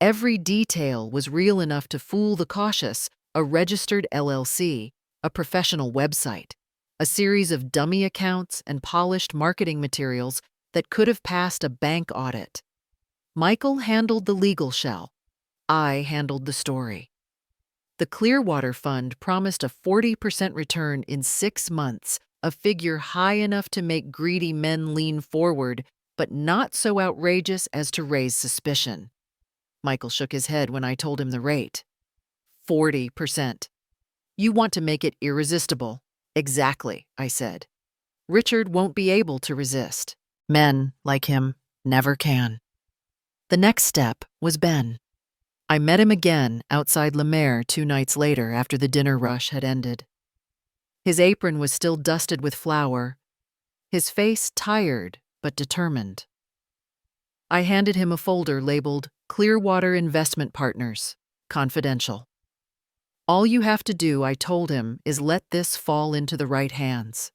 Every detail was real enough to fool the cautious: a registered LLC, a professional website, a series of dummy accounts and polished marketing materials that could have passed a bank audit. Michael handled the legal shell. I handled the story. The Clearwater Fund promised a 40% return in 6 months, a figure high enough to make greedy men lean forward, but not so outrageous as to raise suspicion. Michael shook his head when I told him the rate. 40%. "You want to make it irresistible." "Exactly," I said. "Richard won't be able to resist. Men like him never can." The next step was Ben. I met him again outside La Mer 2 nights later after the dinner rush had ended. His apron was still dusted with flour, his face tired but determined. I handed him a folder labeled Clearwater Investment Partners, Confidential. "All you have to do," I told him, "is let this fall into the right hands."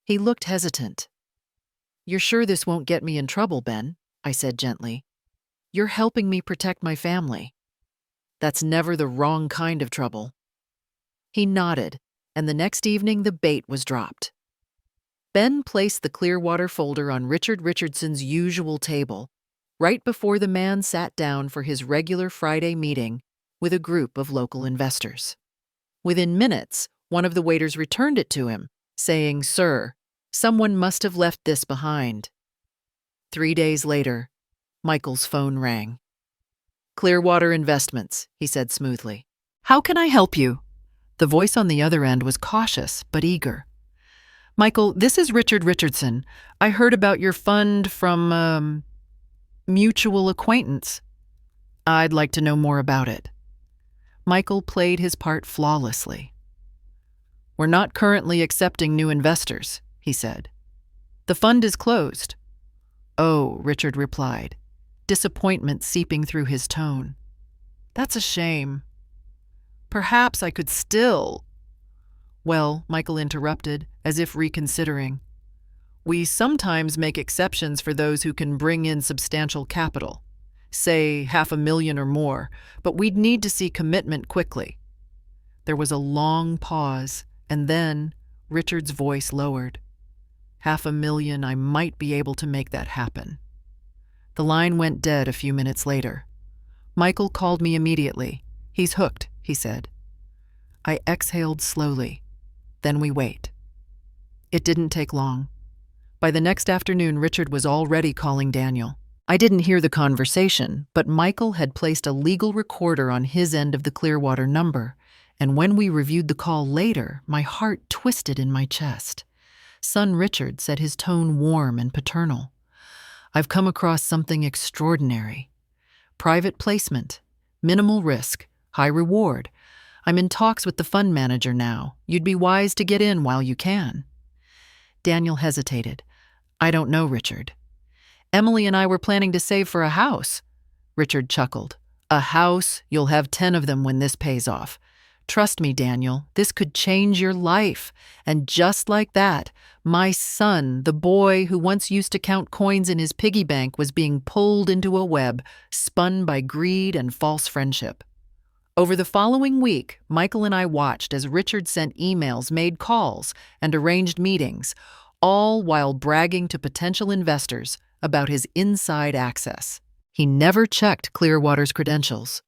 He looked hesitant. "You're sure this won't get me in trouble, Ben?" I said gently. "You're helping me protect my family." "That's never the wrong kind of trouble." He nodded, and the next evening the bait was dropped. Ben placed the Clearwater folder on Richard Richardson's usual table, right before the man sat down for his regular Friday meeting with a group of local investors. Within minutes, one of the waiters returned it to him, saying, "Sir, someone must have left this behind." 3 days later, Michael's phone rang. "Clearwater Investments," he said smoothly. "How can I help you?" The voice on the other end was cautious but eager. "Michael, this is Richard Richardson. I heard about your fund from a mutual acquaintance. I'd like to know more about it." Michael played his part flawlessly. "We're not currently accepting new investors," he said. "The fund is closed." "Oh," Richard replied, disappointment seeping through his tone. "That's a shame. Perhaps I could still—" "Well," Michael interrupted, as if reconsidering, "we sometimes make exceptions for those who can bring in substantial capital, say $500,000 or more, but we'd need to see commitment quickly." There was a long pause, and then Richard's voice lowered. $500,000, I might be able to make that happen." The line went dead a few minutes later. Michael called me immediately. "He's hooked," he said. I exhaled slowly. Then we wait. It didn't take long. By the next afternoon, Richard was already calling Daniel. I didn't hear the conversation, but Michael had placed a legal recorder on his end of the Clearwater number, and when we reviewed the call later, my heart twisted in my chest. Son Richard said, his tone warm and paternal, "I've come across something extraordinary. Private placement, minimal risk, high reward. I'm in talks with the fund manager now. You'd be wise to get in while you can." Daniel hesitated. "I don't know, Richard. Emily and I were planning to save for a house." Richard chuckled. "A house? You'll have 10 of them when this pays off. Trust me, Daniel, this could change your life." And just like that, my son, the boy who once used to count coins in his piggy bank, was being pulled into a web, spun by greed and false friendship. Over the following week, Michael and I watched as Richard sent emails, made calls, and arranged meetings, all while bragging to potential investors about his inside access. He never checked Clearwater's credentials,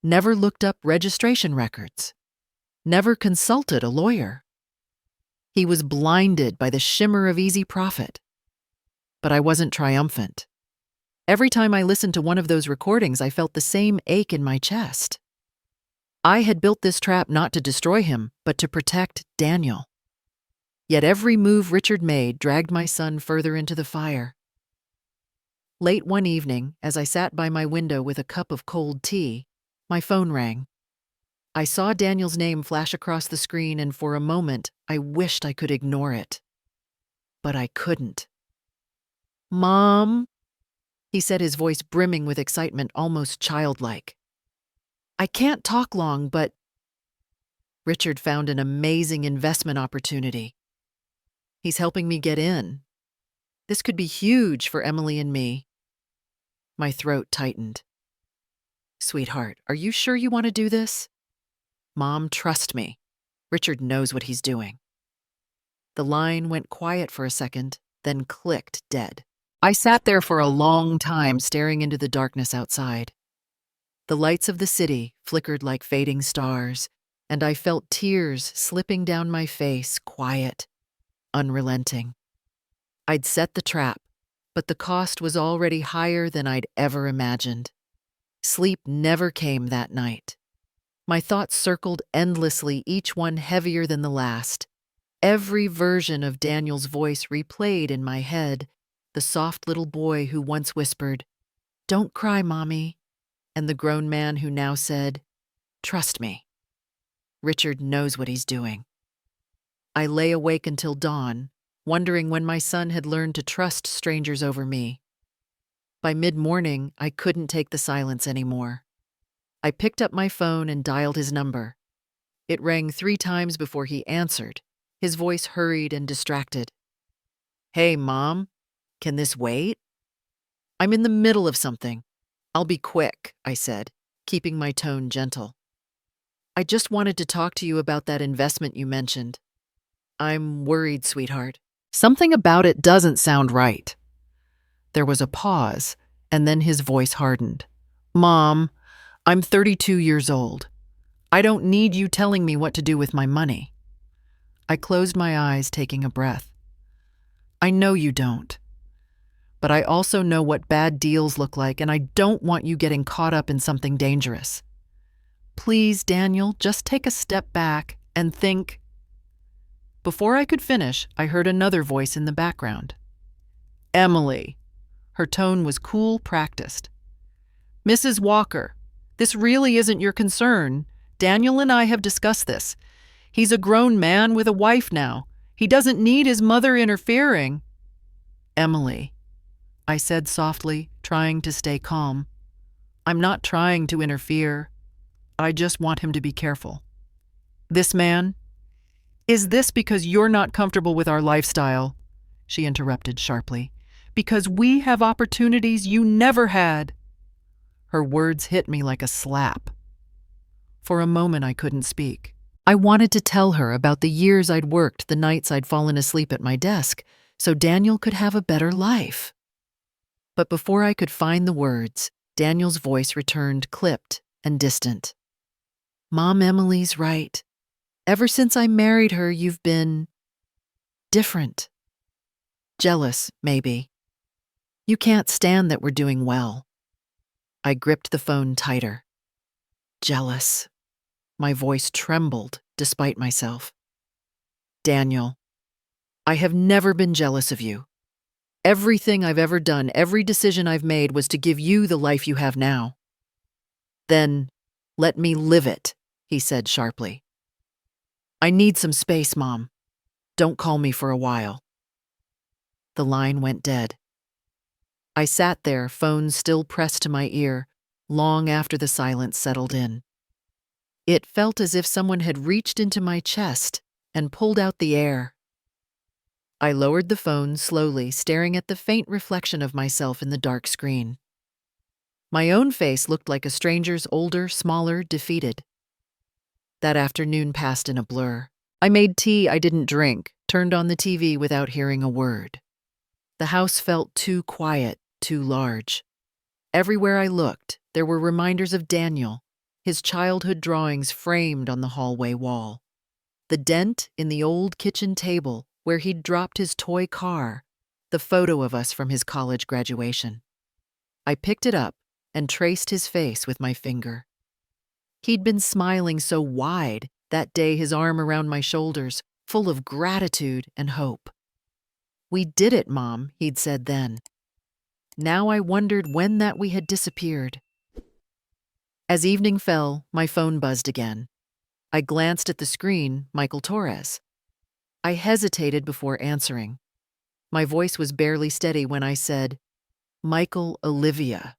never looked up registration records, never consulted a lawyer. He was blinded by the shimmer of easy profit. But I wasn't triumphant. Every time I listened to one of those recordings, I felt the same ache in my chest. I had built this trap not to destroy him, but to protect Daniel. Yet every move Richard made dragged my son further into the fire. Late one evening, as I sat by my window with a cup of cold tea, my phone rang. I saw Daniel's name flash across the screen, and for a moment, I wished I could ignore it. But I couldn't. "Mom," he said, his voice brimming with excitement, almost childlike. "I can't talk long, but..." Richard found an amazing investment opportunity. He's helping me get in. This could be huge for Emily and me. My throat tightened. "Sweetheart, are you sure you want to do this?" "Mom, trust me. Richard knows what he's doing." The line went quiet for a second, then clicked dead. I sat there for a long time, staring into the darkness outside. The lights of the city flickered like fading stars, and I felt tears slipping down my face, quiet, unrelenting. I'd set the trap, but the cost was already higher than I'd ever imagined. Sleep never came that night. My thoughts circled endlessly, each one heavier than the last. Every version of Daniel's voice replayed in my head, the soft little boy who once whispered, "Don't cry, Mommy," and the grown man who now said, "Trust me. Richard knows what he's doing." I lay awake until dawn, wondering when my son had learned to trust strangers over me. By mid-morning, I couldn't take the silence anymore. I picked up my phone and dialed his number. It rang 3 times before he answered, his voice hurried and distracted. "Hey, Mom, can this wait?" "I'm in the middle of something. I'll be quick," I said, keeping my tone gentle. "I just wanted to talk to you about that investment you mentioned. I'm worried, sweetheart. Something about it doesn't sound right." There was a pause, and then his voice hardened. "Mom, I'm 32 years old. I don't need you telling me what to do with my money." I closed my eyes, taking a breath. "I know you don't. But I also know what bad deals look like, and I don't want you getting caught up in something dangerous. Please, Daniel, just take a step back and think." Before I could finish, I heard another voice in the background. "Emily." Her tone was cool, practiced. "Mrs. Walker, this really isn't your concern. Daniel and I have discussed this. He's a grown man with a wife now. He doesn't need his mother interfering." "Emily," I said softly, trying to stay calm. "I'm not trying to interfere. I just want him to be careful." "This man? Is this because you're not comfortable with our lifestyle?" she interrupted sharply. "Because we have opportunities you never had." Her words hit me like a slap. For a moment, I couldn't speak. I wanted to tell her about the years I'd worked, the nights I'd fallen asleep at my desk, so Daniel could have a better life. But before I could find the words, Daniel's voice returned, clipped and distant. "Mom, Emily's right. Ever since I married her, you've been different. Jealous, maybe. You can't stand that we're doing well." I gripped the phone tighter. "Jealous." My voice trembled despite myself. "Daniel, I have never been jealous of you. Everything I've ever done, every decision I've made was to give you the life you have now." "Then let me live it," he said sharply. "I need some space, Mom. Don't call me for a while." The line went dead. I sat there, phone still pressed to my ear, long after the silence settled in. It felt as if someone had reached into my chest and pulled out the air. I lowered the phone slowly, staring at the faint reflection of myself in the dark screen. My own face looked like a stranger's, older, smaller, defeated. That afternoon passed in a blur. I made tea I didn't drink, turned on the TV without hearing a word. The house felt too quiet, too large. Everywhere I looked, there were reminders of Daniel, his childhood drawings framed on the hallway wall. The dent in the old kitchen table where he'd dropped his toy car, the photo of us from his college graduation. I picked it up and traced his face with my finger. He'd been smiling so wide that day, his arm around my shoulders, full of gratitude and hope. "We did it, Mom," he'd said then. Now I wondered when that we had disappeared. As evening fell, my phone buzzed again. I glanced at the screen, Michael Torres. I hesitated before answering. My voice was barely steady when I said, "Michael, Olivia."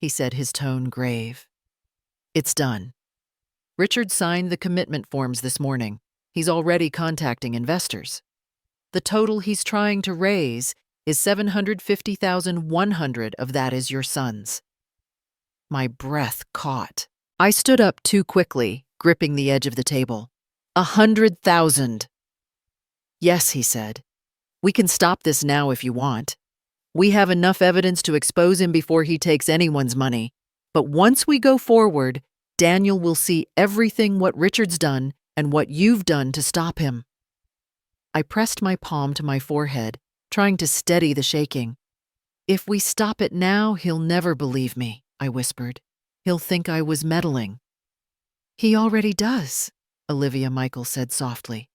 He said, his tone grave. "It's done. Richard signed the commitment forms this morning. He's already contacting investors. The total he's trying to raise is $750,100 of that is your son's." My breath caught. I stood up too quickly, gripping the edge of the table. 100,000. "Yes," he said. "We can stop this now if you want. We have enough evidence to expose him before he takes anyone's money. But once we go forward, Daniel will see everything what Richard's done and what you've done to stop him." I pressed my palm to my forehead, trying to steady the shaking. "If we stop it now, he'll never believe me," I whispered. "He'll think I was meddling." "He already does," Olivia Michael said softly.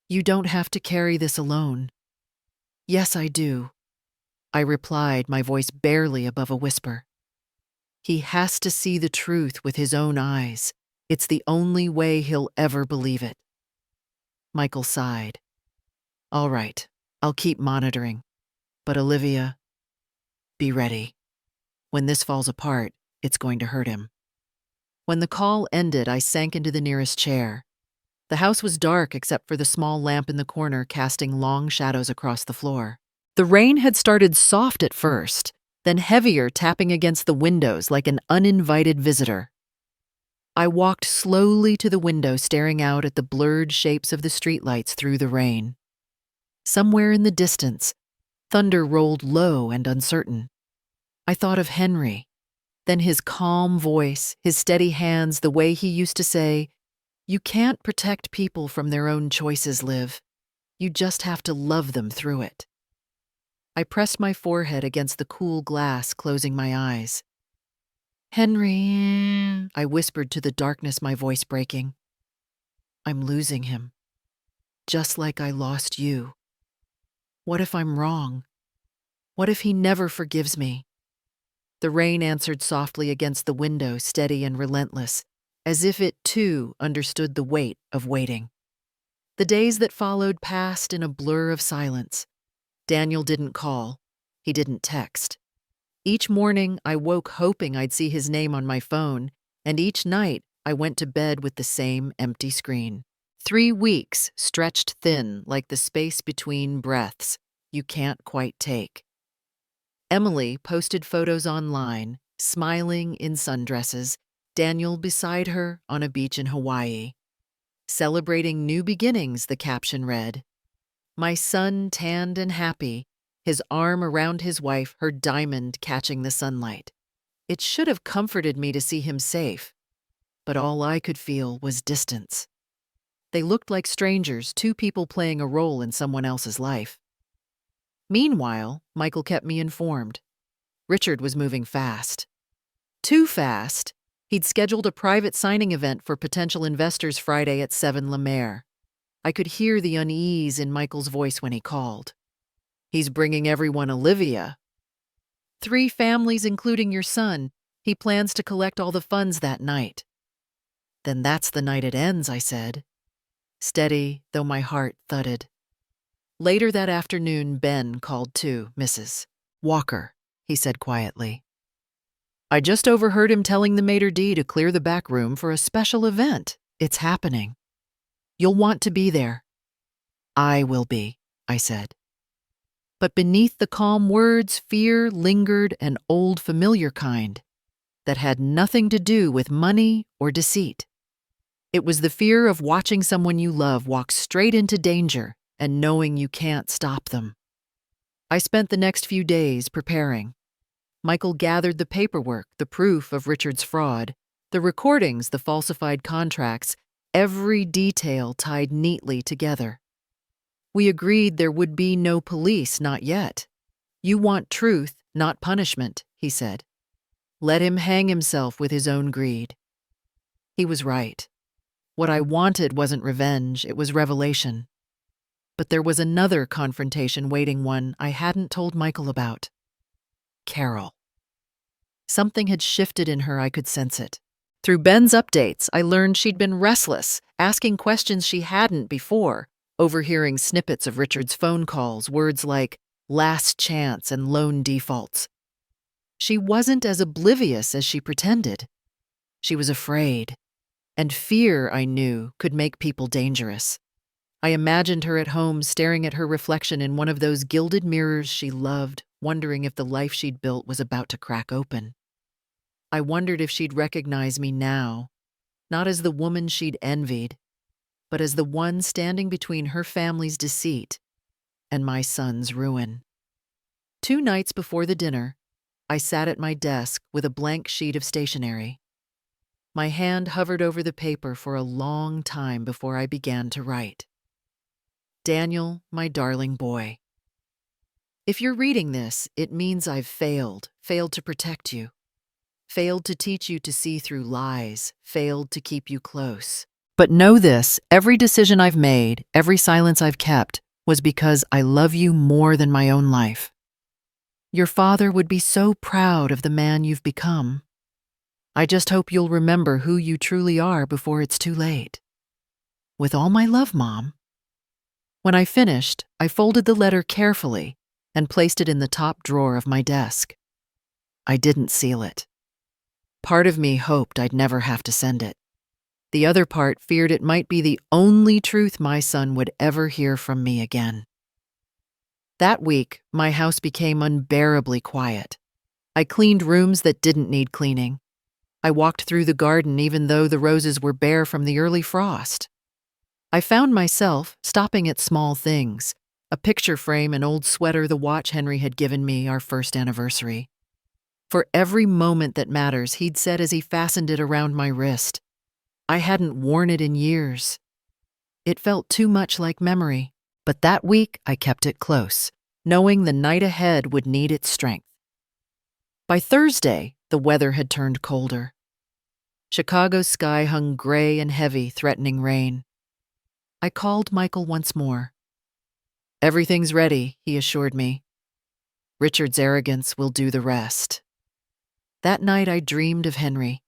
"You don't have to carry this alone." "Yes, I do," I replied, my voice barely above a whisper. "He has to see the truth with his own eyes. It's the only way he'll ever believe it." Michael sighed. "All right, I'll keep monitoring. But Olivia, be ready. When this falls apart, it's going to hurt him." When the call ended, I sank into the nearest chair. The house was dark except for the small lamp in the corner casting long shadows across the floor. The rain had started soft at first, then heavier, tapping against the windows like an uninvited visitor. I walked slowly to the window, staring out at the blurred shapes of the streetlights through the rain. Somewhere in the distance, thunder rolled low and uncertain. I thought of Henry, then his calm voice, his steady hands, the way he used to say, "You can't protect people from their own choices, Liv. You just have to love them through it." I pressed my forehead against the cool glass, closing my eyes. "Henry," I whispered to the darkness, my voice breaking. "I'm losing him. Just like I lost you. What if I'm wrong? What if he never forgives me?" The rain answered softly against the window, steady and relentless, as if it, too, understood the weight of waiting. The days that followed passed in a blur of silence. Daniel didn't call. He didn't text. Each morning, I woke hoping I'd see his name on my phone, and each night, I went to bed with the same empty screen. 3 weeks stretched thin like the space between breaths you can't quite take. Emily posted photos online, smiling in sundresses, Daniel beside her on a beach in Hawaii. "Celebrating new beginnings," the caption read. My son tanned and happy, his arm around his wife, her diamond catching the sunlight. It should have comforted me to see him safe, but all I could feel was distance. They looked like strangers, 2 people playing a role in someone else's life. Meanwhile, Michael kept me informed. Richard was moving fast. Too fast. He'd scheduled a private signing event for potential investors Friday at 7 La Mer. I could hear the unease in Michael's voice when he called. "He's bringing everyone, Olivia." 3 families, including your son. He plans to collect all the funds that night." "Then that's the night it ends," I said. Steady, though my heart thudded. Later that afternoon, Ben called too, Mrs. "Walker," he said quietly. "I just overheard him telling the maitre d' to clear the back room for a special event. It's happening. You'll want to be there." "I will be," I said. But beneath the calm words, fear lingered, an old familiar kind that had nothing to do with money or deceit. It was the fear of watching someone you love walk straight into danger and knowing you can't stop them. I spent the next few days preparing. Michael gathered the paperwork, the proof of Richard's fraud, the recordings, the falsified contracts, every detail tied neatly together. We agreed there would be no police, not yet. You want truth, Not punishment, he said. Let him hang himself with his own greed. He was right. What I wanted wasn't revenge, it was revelation. But there was another confrontation waiting, one I hadn't told Michael about. Carol. Something had shifted in her, I could sense it. Through Ben's updates, I learned she'd been restless, asking questions she hadn't before, overhearing snippets of Richard's phone calls, words like last chance and loan defaults. She wasn't as oblivious as she pretended. She was afraid. And fear, I knew, could make people dangerous. I imagined her at home staring at her reflection in one of those gilded mirrors she loved, wondering if the life she'd built was about to crack open. I wondered if she'd recognize me now, not as the woman she'd envied, but as the one standing between her family's deceit and my son's ruin. 2 nights before the dinner, I sat at my desk with a blank sheet of stationery. My hand hovered over the paper for a long time before I began to write. Daniel, my darling boy. If you're reading this, it means I've failed to protect you, failed to teach you to see through lies, failed to keep you close. But know this, every decision I've made, every silence I've kept, was because I love you more than my own life. Your father would be so proud of the man you've become. I just hope you'll remember who you truly are before it's too late. With all my love, Mom. When I finished, I folded the letter carefully and placed it in the top drawer of my desk. I didn't seal it. Part of me hoped I'd never have to send it. The other part feared it might be the only truth my son would ever hear from me again. That week, my house became unbearably quiet. I cleaned rooms that didn't need cleaning. I walked through the garden even though the roses were bare from the early frost. I found myself stopping at small things, a picture frame, an old sweater, the watch Henry had given me our first anniversary. For every moment that matters, he'd said as he fastened it around my wrist. I hadn't worn it in years. It felt too much like memory, but that week I kept it close, knowing the night ahead would need its strength. By Thursday, the weather had turned colder. Chicago's sky hung gray and heavy, threatening rain. I called Michael once more. Everything's ready, he assured me. Richard's arrogance will do the rest. That night I dreamed of Henry.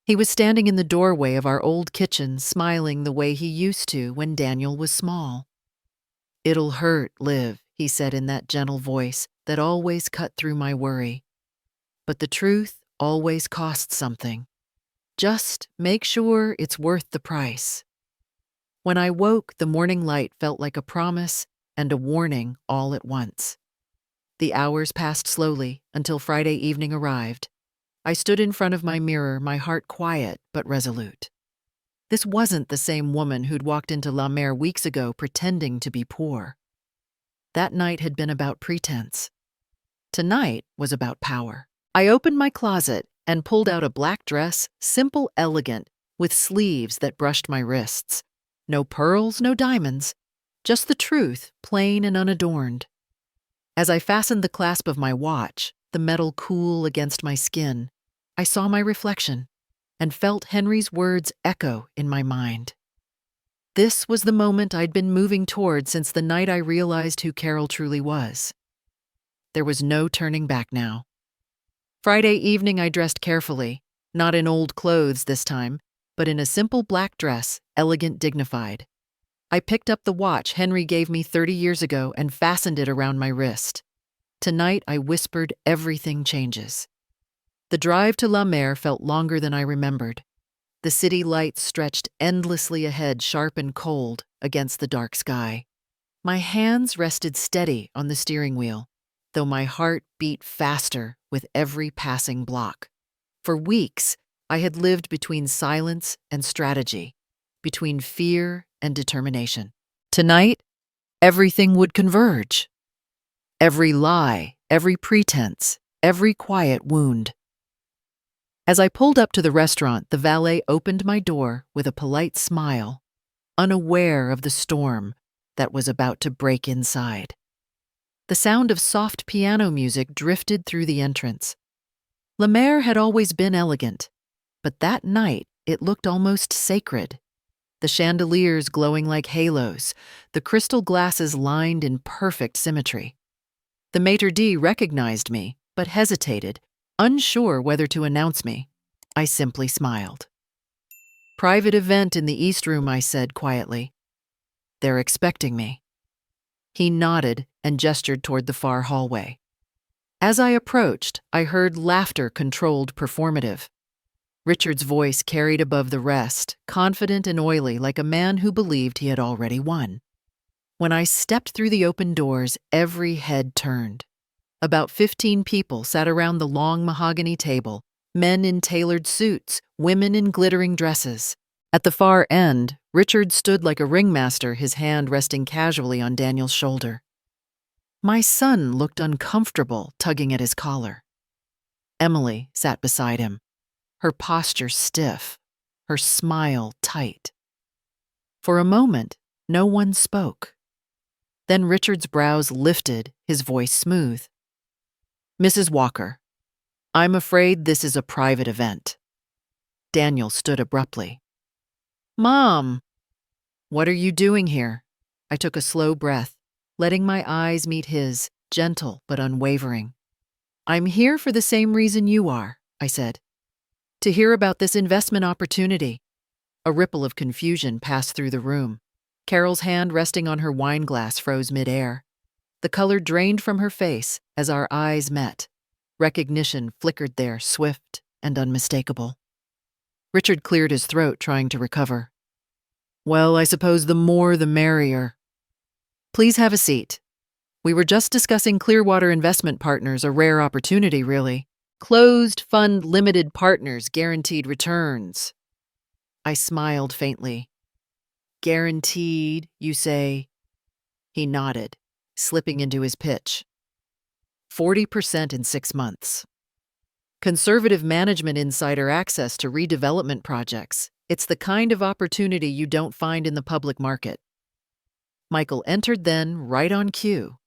He was standing in the doorway of our old kitchen, smiling the way he used to when Daniel was small. It'll hurt, Liv, he said in that gentle voice that always cut through my worry. But the truth always costs something. Just make sure it's worth the price. When I woke, the morning light felt like a promise and a warning all at once. The hours passed slowly until Friday evening arrived. I stood in front of my mirror, my heart quiet but resolute. This wasn't the same woman who'd walked into La Mer weeks ago pretending to be poor. That night had been about pretense. Tonight was about power. I opened my closet and pulled out a black dress, simple, elegant, with sleeves that brushed my wrists. No pearls, no diamonds, just the truth, plain and unadorned. As I fastened the clasp of my watch, the metal cool against my skin, I saw my reflection and felt Henry's words echo in my mind. This was the moment I'd been moving toward since the night I realized who Carol truly was. There was no turning back now. Friday evening I dressed carefully, not in old clothes this time, but in a simple black dress, elegant, dignified. I picked up the watch Henry gave me 30 years ago and fastened it around my wrist. Tonight I whispered, everything changes. The drive to La Mer felt longer than I remembered. The city lights stretched endlessly ahead, sharp and cold, against the dark sky. My hands rested steady on the steering wheel, though my heart beat faster with every passing block. For weeks, I had lived between silence and strategy, between fear and determination. Tonight, everything would converge. Every lie, every pretense, every quiet wound. As I pulled up to the restaurant, the valet opened my door with a polite smile, unaware of the storm that was about to break inside. The sound of soft piano music drifted through the entrance. La Mer had always been elegant, but that night it looked almost sacred. The chandeliers glowing like halos, the crystal glasses lined in perfect symmetry. The maitre d' recognized me, but hesitated, unsure whether to announce me. I simply smiled. "Private event in the East Room," I said quietly. "They're expecting me." He nodded and gestured toward the far hallway. As I approached, I heard laughter controlled performative. Richard's voice carried above the rest, confident and oily like a man who believed he had already won. When I stepped through the open doors, every head turned. About 15 people sat around the long mahogany table, men in tailored suits, women in glittering dresses. At the far end, Richard stood like a ringmaster, his hand resting casually on Daniel's shoulder. My son looked uncomfortable, tugging at his collar. Emily sat beside him, her posture stiff, her smile tight. For a moment, no one spoke. Then Richard's brows lifted, his voice smooth. "Mrs. Walker, I'm afraid this is a private event." Daniel stood abruptly. "Mom!" "What are you doing here?" I took a slow breath, letting my eyes meet his, gentle but unwavering. "I'm here for the same reason you are," I said. "To hear about this investment opportunity." A ripple of confusion passed through the room. Carol's hand resting on her wine glass froze midair. The color drained from her face as our eyes met. Recognition flickered there, swift and unmistakable. Richard cleared his throat, trying to recover. "Well, I suppose the more the merrier." "Please have a seat. We were just discussing Clearwater Investment Partners, a rare opportunity, really. Closed fund limited partners, guaranteed returns." I smiled faintly. "Guaranteed, you say?" He nodded, slipping into his pitch. 40% in 6 months. Conservative management insider access to redevelopment projects. It's the kind of opportunity you don't find in the public market. Michael entered then, right on cue.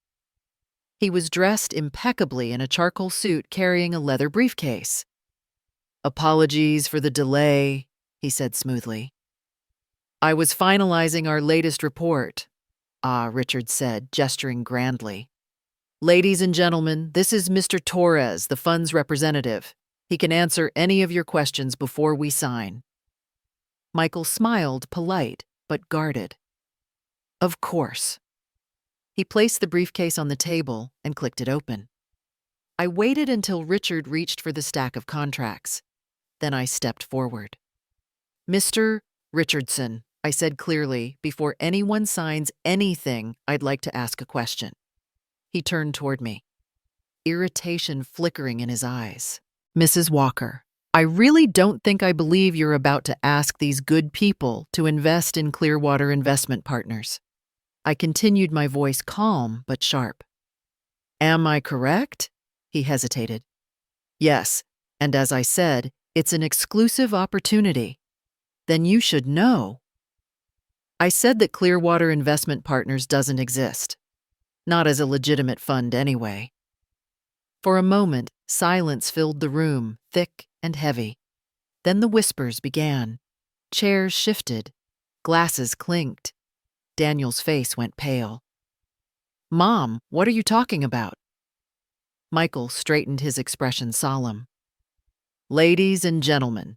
He was dressed impeccably in a charcoal suit carrying a leather briefcase. "Apologies for the delay," he said smoothly. "I was finalizing our latest report." "Ah," Richard said, gesturing grandly. "Ladies and gentlemen, this is Mr. Torres, the fund's representative. He can answer any of your questions before we sign." Michael smiled, polite, but guarded. "Of course." He placed the briefcase on the table and clicked it open. I waited until Richard reached for the stack of contracts. Then I stepped forward. "Mr. Richardson," I said clearly, "before anyone signs anything, I'd like to ask a question." He turned toward me, irritation flickering in his eyes. "Mrs. Walker, I really don't think I believe you're about to ask these good people to invest in Clearwater Investment Partners." I continued, my voice calm but sharp. "Am I correct?" He hesitated. "Yes, and as I said, it's an exclusive opportunity." "Then you should know." I said that Clearwater Investment Partners doesn't exist. Not as a legitimate fund, anyway. For a moment, silence filled the room, thick and heavy. Then the whispers began. Chairs shifted. Glasses clinked. Daniel's face went pale. "Mom, what are you talking about?" Michael straightened, his expression solemn. "Ladies and gentlemen,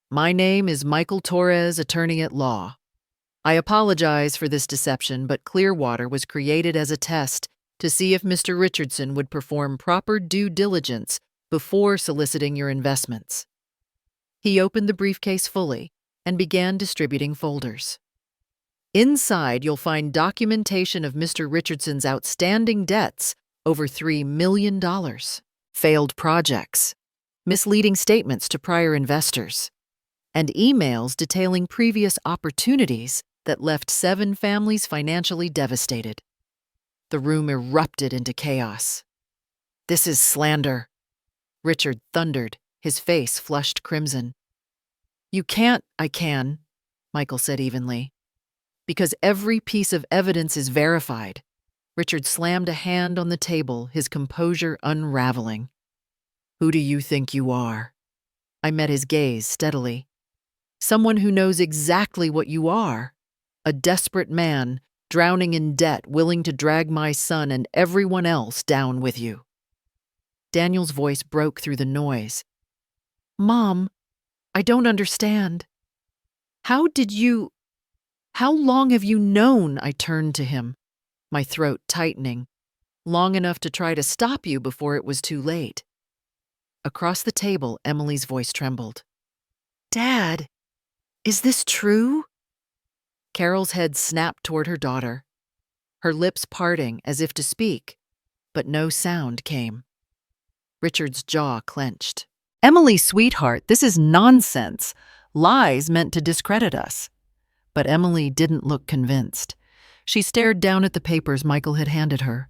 my name is Michael Torres, attorney at law. I apologize for this deception, but Clearwater was created as a test to see if Mr. Richardson would perform proper due diligence before soliciting your investments." He opened the briefcase fully and began distributing folders. "Inside, you'll find documentation of Mr. Richardson's outstanding debts, over $3 million, failed projects, misleading statements to prior investors, and emails detailing previous opportunities that left 7 families financially devastated." The room erupted into chaos. "This is slander," Richard thundered, his face flushed crimson. "You can't." "I can," Michael said evenly, "because every piece of evidence is verified." Richard slammed a hand on the table, his composure unraveling. "Who do you think you are?" I met his gaze steadily. "Someone who knows exactly what you are. A desperate man, drowning in debt, willing to drag my son and everyone else down with you." Daniel's voice broke through the noise. "Mom, I don't understand. How long have you known?" I turned to him, my throat tightening. "Long enough to try to stop you before it was too late." Across the table, Emily's voice trembled. "Dad, is this true?" Carol's head snapped toward her daughter, her lips parting as if to speak, but no sound came. Richard's jaw clenched. "Emily, sweetheart, this is nonsense. Lies meant to discredit us." But Emily didn't look convinced. She stared down at the papers Michael had handed her,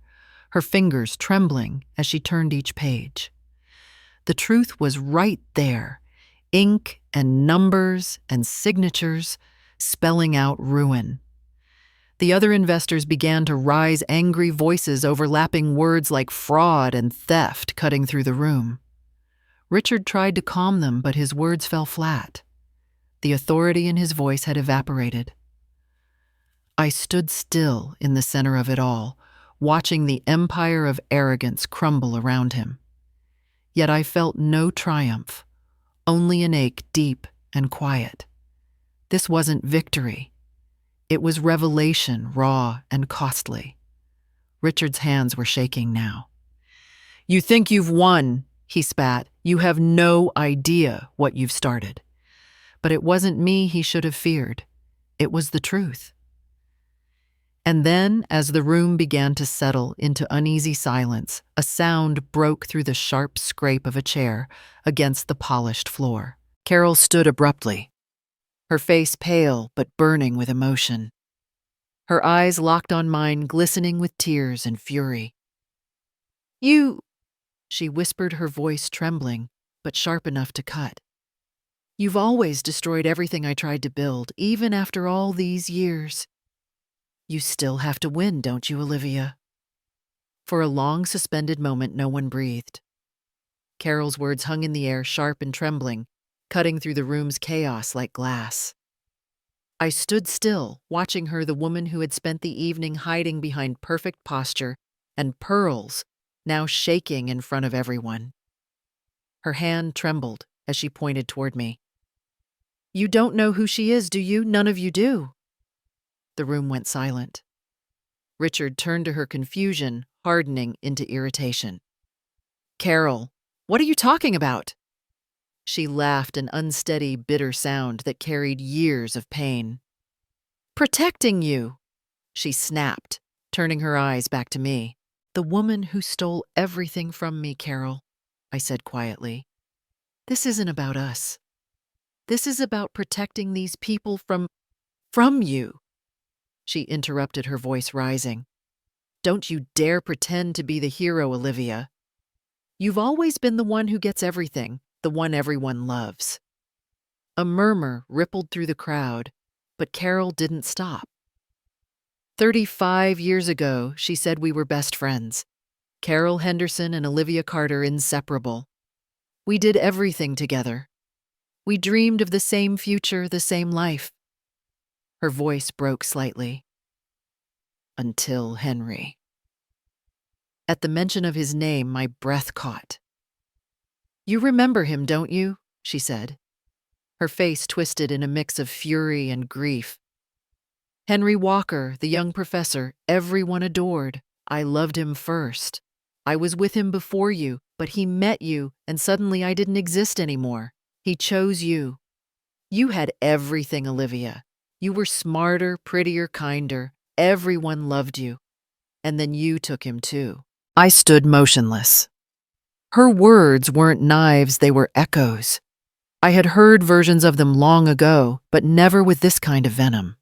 her fingers trembling as she turned each page. The truth was right there, ink and numbers and signatures, spelling out ruin. The other investors began to rise, angry voices overlapping words like fraud and theft cutting through the room. Richard tried to calm them, but his words fell flat. The authority in his voice had evaporated. I stood still in the center of it all, watching the empire of arrogance crumble around him. Yet I felt no triumph, only an ache deep and quiet. This wasn't victory. It was revelation, raw and costly. Richard's hands were shaking now. "You think you've won," he spat. "You have no idea what you've started." But it wasn't me he should have feared. It was the truth. And then, as the room began to settle into uneasy silence, a sound broke through the sharp scrape of a chair against the polished floor. Carol stood abruptly, her face pale but burning with emotion. Her eyes locked on mine, glistening with tears and fury. "You," she whispered, her voice trembling, but sharp enough to cut. "You've always destroyed everything I tried to build, even after all these years. You still have to win, don't you, Olivia?" For a long, suspended moment, no one breathed. Carol's words hung in the air, sharp and trembling, cutting through the room's chaos like glass. I stood still, watching her, the woman who had spent the evening hiding behind perfect posture and pearls, now shaking in front of everyone. Her hand trembled as she pointed toward me. "You don't know who she is, do you? None of you do." The room went silent. Richard turned to her, confusion hardening into irritation. "Carol, what are you talking about?" She laughed, an unsteady, bitter sound that carried years of pain. "Protecting you," she snapped, turning her eyes back to me. "The woman who stole everything from me, Carol," I said quietly. "This isn't about us. This is about protecting these people from you." She interrupted, her voice rising. "Don't you dare pretend to be the hero, Olivia. You've always been the one who gets everything, the one everyone loves." A murmur rippled through the crowd, but Carol didn't stop. 35 years ago, she said we were best friends. Carol Henderson and Olivia Carter, inseparable. We did everything together. We dreamed of the same future, the same life. Her voice broke slightly. Until Henry. At the mention of his name, my breath caught. "You remember him, don't you?" she said. Her face twisted in a mix of fury and grief. "Henry Walker, the young professor, everyone adored. I loved him first. I was with him before you, but he met you, and suddenly I didn't exist anymore. He chose you. You had everything, Olivia. You were smarter, prettier, kinder. Everyone loved you. And then you took him too." I stood motionless. Her words weren't knives, they were echoes. I had heard versions of them long ago, but never with this kind of venom.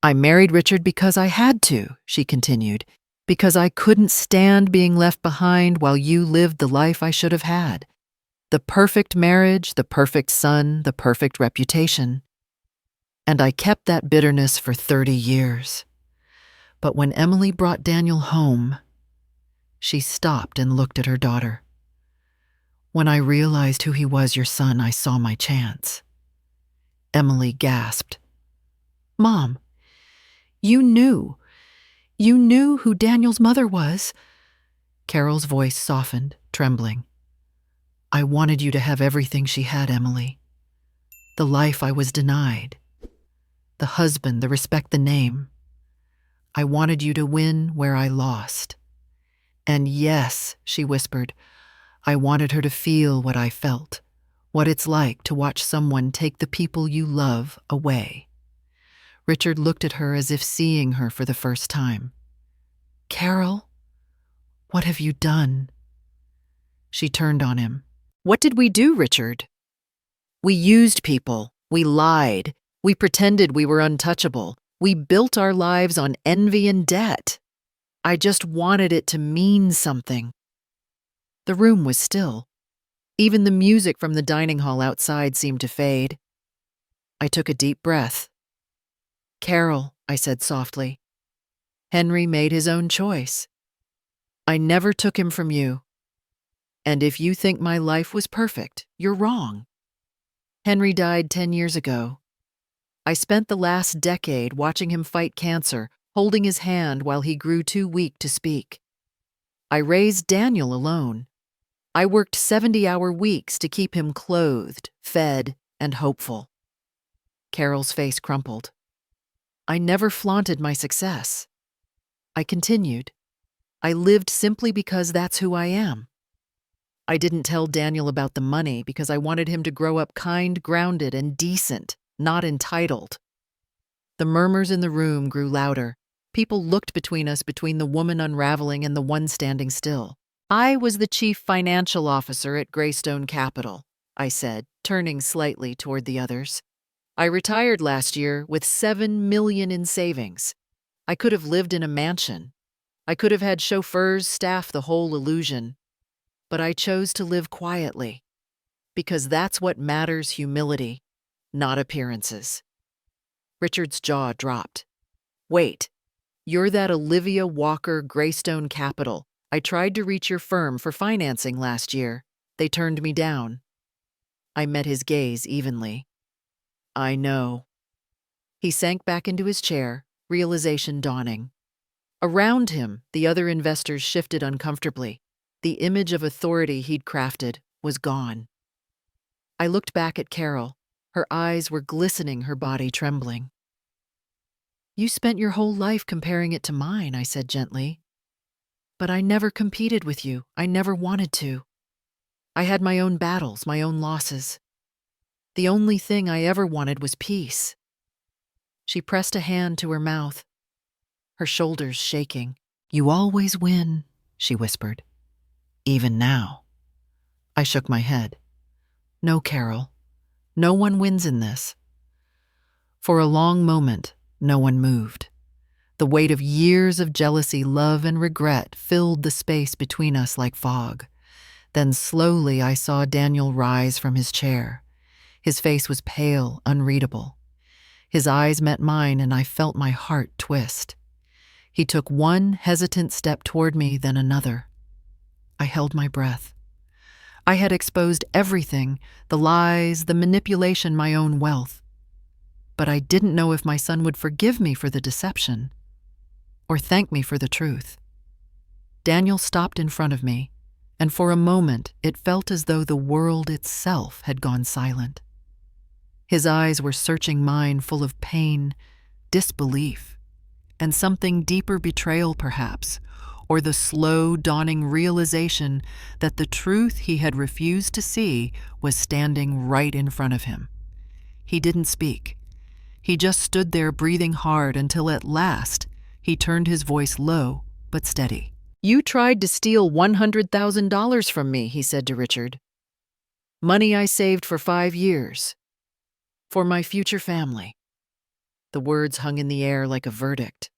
"I married Richard because I had to," she continued, "because I couldn't stand being left behind while you lived the life I should have had. The perfect marriage, the perfect son, the perfect reputation. And I kept that bitterness for 30 years. But when Emily brought Daniel home, she stopped and looked at her daughter. When I realized who he was, your son, I saw my chance. Emily gasped. Mom, you knew who Daniel's mother was. Carol's voice softened, trembling. I wanted you to have everything she had, Emily. The life I was denied. The husband, the respect, the name. I wanted you to win where I lost. And yes, she whispered, I wanted her to feel what I felt, what it's like to watch someone take the people you love away. Richard looked at her as if seeing her for the first time. Carol, what have you done? She turned on him. What did we do, Richard? We used people. We lied. We pretended we were untouchable. We built our lives on envy and debt. I just wanted it to mean something. The room was still. Even the music from the dining hall outside seemed to fade. I took a deep breath. Carol, I said softly, Henry made his own choice. I never took him from you. And if you think my life was perfect, you're wrong. Henry died 10 years ago. I spent the last decade watching him fight cancer, holding his hand while he grew too weak to speak. I raised Daniel alone. I worked 70-hour weeks to keep him clothed, fed, and hopeful. Carol's face crumpled. I never flaunted my success. I continued. I lived simply because that's who I am. I didn't tell Daniel about the money because I wanted him to grow up kind, grounded, and decent, not entitled. The murmurs in the room grew louder. People looked between us, between the woman unraveling and the one standing still. I was the chief financial officer at Greystone Capital, I said, turning slightly toward the others. I retired last year with $7 million in savings. I could have lived in a mansion. I could have had chauffeurs staff the whole illusion. But I chose to live quietly, because that's what matters, humility, not appearances. Richard's jaw dropped. Wait, you're that Olivia Walker, Greystone Capital. I tried to reach your firm for financing last year. They turned me down. I met his gaze evenly. I know. He sank back into his chair, realization dawning. Around him, the other investors shifted uncomfortably. The image of authority he'd crafted was gone. I looked back at Carol. Her eyes were glistening, her body trembling. You spent your whole life comparing it to mine, I said gently. But I never competed with you. I never wanted to. I had my own battles, my own losses. The only thing I ever wanted was peace. She pressed a hand to her mouth, her shoulders shaking. You always win, she whispered. Even now. I shook my head. No, Carol. No one wins in this. For a long moment, no one moved. The weight of years of jealousy, love, and regret filled the space between us like fog. Then slowly I saw Daniel rise from his chair. His face was pale, unreadable. His eyes met mine, and I felt my heart twist. He took one hesitant step toward me, then another. I held my breath. I had exposed everything, the lies, the manipulation, my own wealth. But I didn't know if my son would forgive me for the deception or thank me for the truth. Daniel stopped in front of me, and for a moment it felt as though the world itself had gone silent. His eyes were searching mine, full of pain, disbelief, and something deeper, betrayal perhaps, or the slow dawning realization that the truth he had refused to see was standing right in front of him. He didn't speak. He just stood there breathing hard until at last he turned his voice low but steady. You tried to steal $100,000 from me, he said to Richard. Money I saved for 5 years. For my future family. The words hung in the air like a verdict.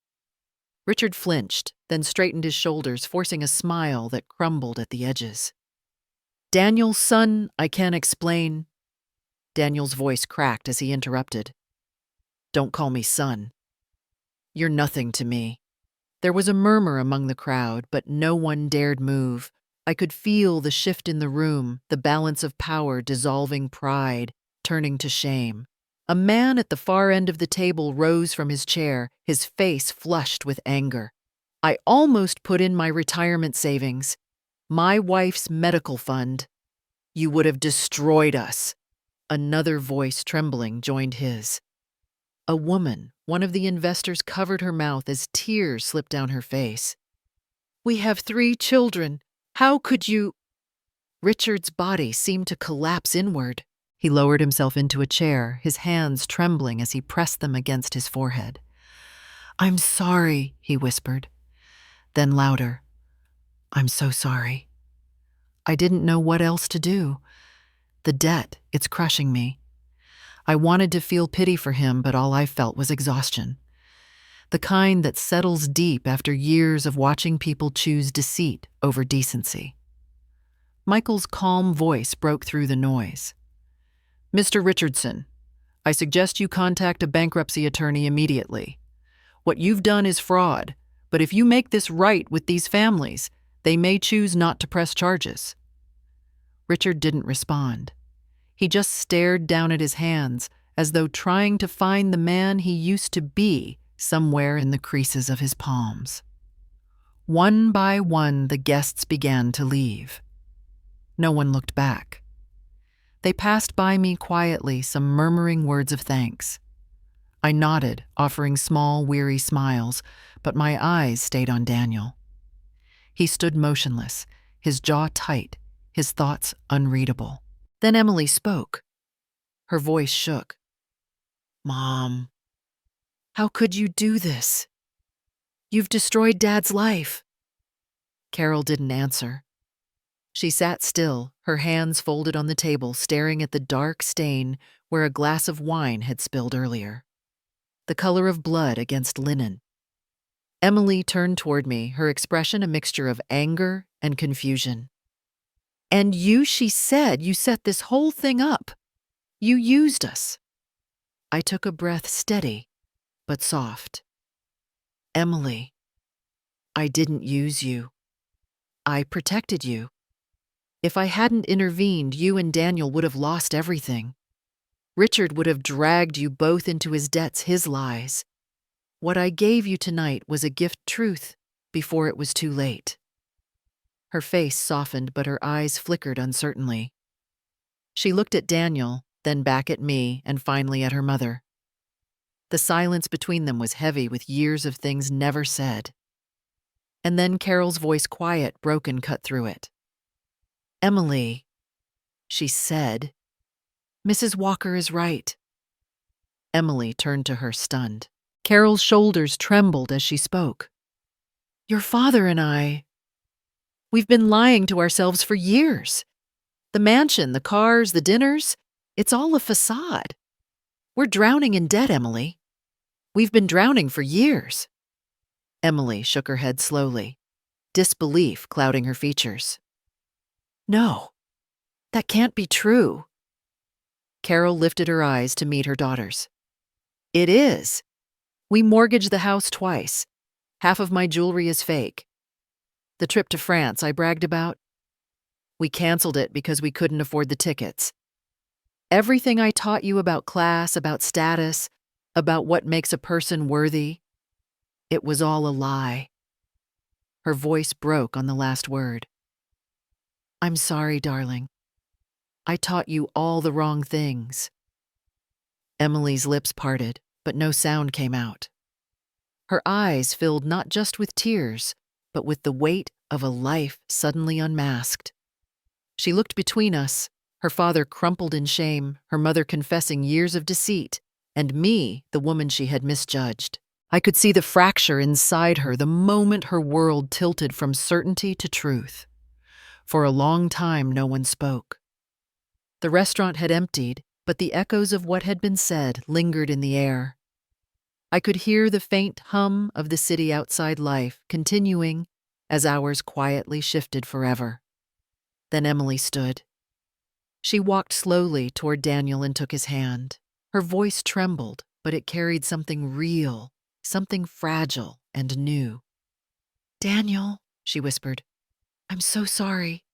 Richard flinched, then straightened his shoulders, forcing a smile that crumbled at the edges. Daniel, son, I can't explain. Daniel's voice cracked as he interrupted. Don't call me son. You're nothing to me. There was a murmur among the crowd, but no one dared move. I could feel the shift in the room, the balance of power dissolving pride, turning to shame. A man at the far end of the table rose from his chair, his face flushed with anger. I almost put in my retirement savings, my wife's medical fund. You would have destroyed us. Another voice, trembling, joined his. A woman, one of the investors, covered her mouth as tears slipped down her face. We have 3 children. How could you? Richard's body seemed to collapse inward. He lowered himself into a chair, his hands trembling as he pressed them against his forehead. I'm sorry, he whispered. Then louder, I'm so sorry. I didn't know what else to do. The debt, it's crushing me. I wanted to feel pity for him, but all I felt was exhaustion. The kind that settles deep after years of watching people choose deceit over decency. Michael's calm voice broke through the noise. Mr. Richardson, I suggest you contact a bankruptcy attorney immediately. What you've done is fraud, but if you make this right with these families, they may choose not to press charges. Richard didn't respond. He just stared down at his hands, as though trying to find the man he used to be somewhere in the creases of his palms. One by one, the guests began to leave. No one looked back. They passed by me quietly, some murmuring words of thanks. I nodded, offering small, weary smiles, but my eyes stayed on Daniel. He stood motionless, his jaw tight, his thoughts unreadable. Then Emily spoke. Her voice shook. Mom, how could you do this? You've destroyed Dad's life. Carol didn't answer. She sat still, her hands folded on the table, staring at the dark stain where a glass of wine had spilled earlier. The color of blood against linen. Emily turned toward me, her expression a mixture of anger and confusion. And you, she said, you set this whole thing up. You used us. I took a breath, steady, but soft. Emily, I didn't use you. I protected you. If I hadn't intervened, you and Daniel would have lost everything. Richard would have dragged you both into his debts, his lies. What I gave you tonight was a gift truth before it was too late. Her face softened, but her eyes flickered uncertainly. She looked at Daniel, then back at me, and finally at her mother. The silence between them was heavy with years of things never said. And then Carol's voice, quiet, broken, cut through it. Emily, she said, Mrs. Walker is right. Emily turned to her, stunned. Carol's shoulders trembled as she spoke. Your father and I, we've been lying to ourselves for years. The mansion, the cars, the dinners, it's all a facade. We're drowning in debt, Emily. We've been drowning for years. Emily shook her head slowly, disbelief clouding her features. No, that can't be true. Carol lifted her eyes to meet her daughter's. It is. We mortgaged the house twice. Half of my jewelry is fake. The trip to France I bragged about, we canceled it because we couldn't afford the tickets. Everything I taught you about class, about status, about what makes a person worthy, it was all a lie. Her voice broke on the last word. I'm sorry, darling. I taught you all the wrong things. Emily's lips parted, but no sound came out. Her eyes filled not just with tears, but with the weight of a life suddenly unmasked. She looked between us, her father crumpled in shame, her mother confessing years of deceit, and me, the woman she had misjudged. I could see the fracture inside her the moment her world tilted from certainty to truth. For a long time, no one spoke. The restaurant had emptied, but the echoes of what had been said lingered in the air. I could hear the faint hum of the city outside life continuing as hours quietly shifted forever. Then Emily stood. She walked slowly toward Daniel and took his hand. Her voice trembled, but it carried something real, something fragile and new. Daniel, she whispered, I'm so sorry.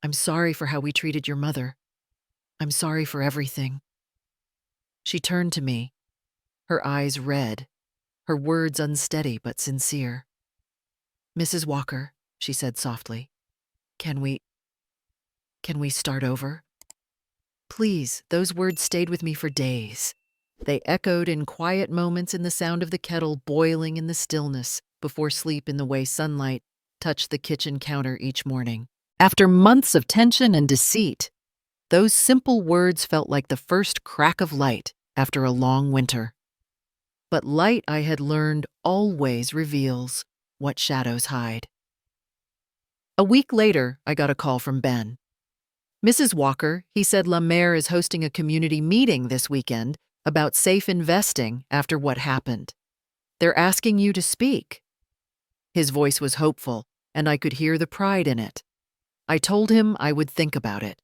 I'm sorry for how we treated your mother. I'm sorry for everything. She turned to me, her eyes red, her words unsteady but sincere. Mrs. Walker, she said softly, can we start over? Please, those words stayed with me for days. They echoed in quiet moments in the sound of the kettle boiling in the stillness before sleep in the way sunlight touched the kitchen counter each morning. After months of tension and deceit, those simple words felt like the first crack of light after a long winter. But light, I had learned, always reveals what shadows hide. A week later, I got a call from Ben. Mrs. Walker, he said La Mare is hosting a community meeting this weekend about safe investing after what happened. They're asking you to speak. His voice was hopeful, and I could hear the pride in it. I told him I would think about it.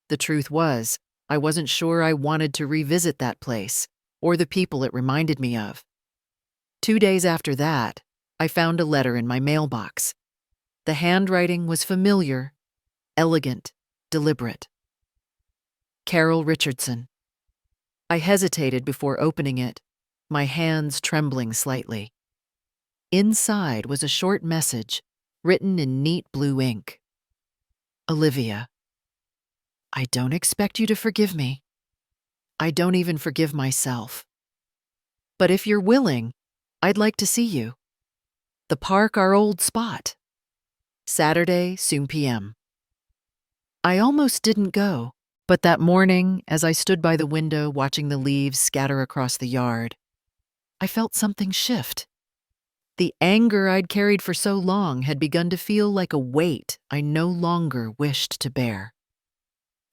The truth was, I wasn't sure I wanted to revisit that place or the people it reminded me of. 2 days after that, I found a letter in my mailbox. The handwriting was familiar, elegant, deliberate. Carol Richardson. I hesitated before opening it, my hands trembling slightly. Inside was a short message, written in neat blue ink. Olivia, I don't expect you to forgive me. I don't even forgive myself. But if you're willing, I'd like to see you. The park, our old spot. Saturday, soon p.m. I almost didn't go, but that morning, as I stood by the window watching the leaves scatter across the yard, I felt something shift. The anger I'd carried for so long had begun to feel like a weight I no longer wished to bear.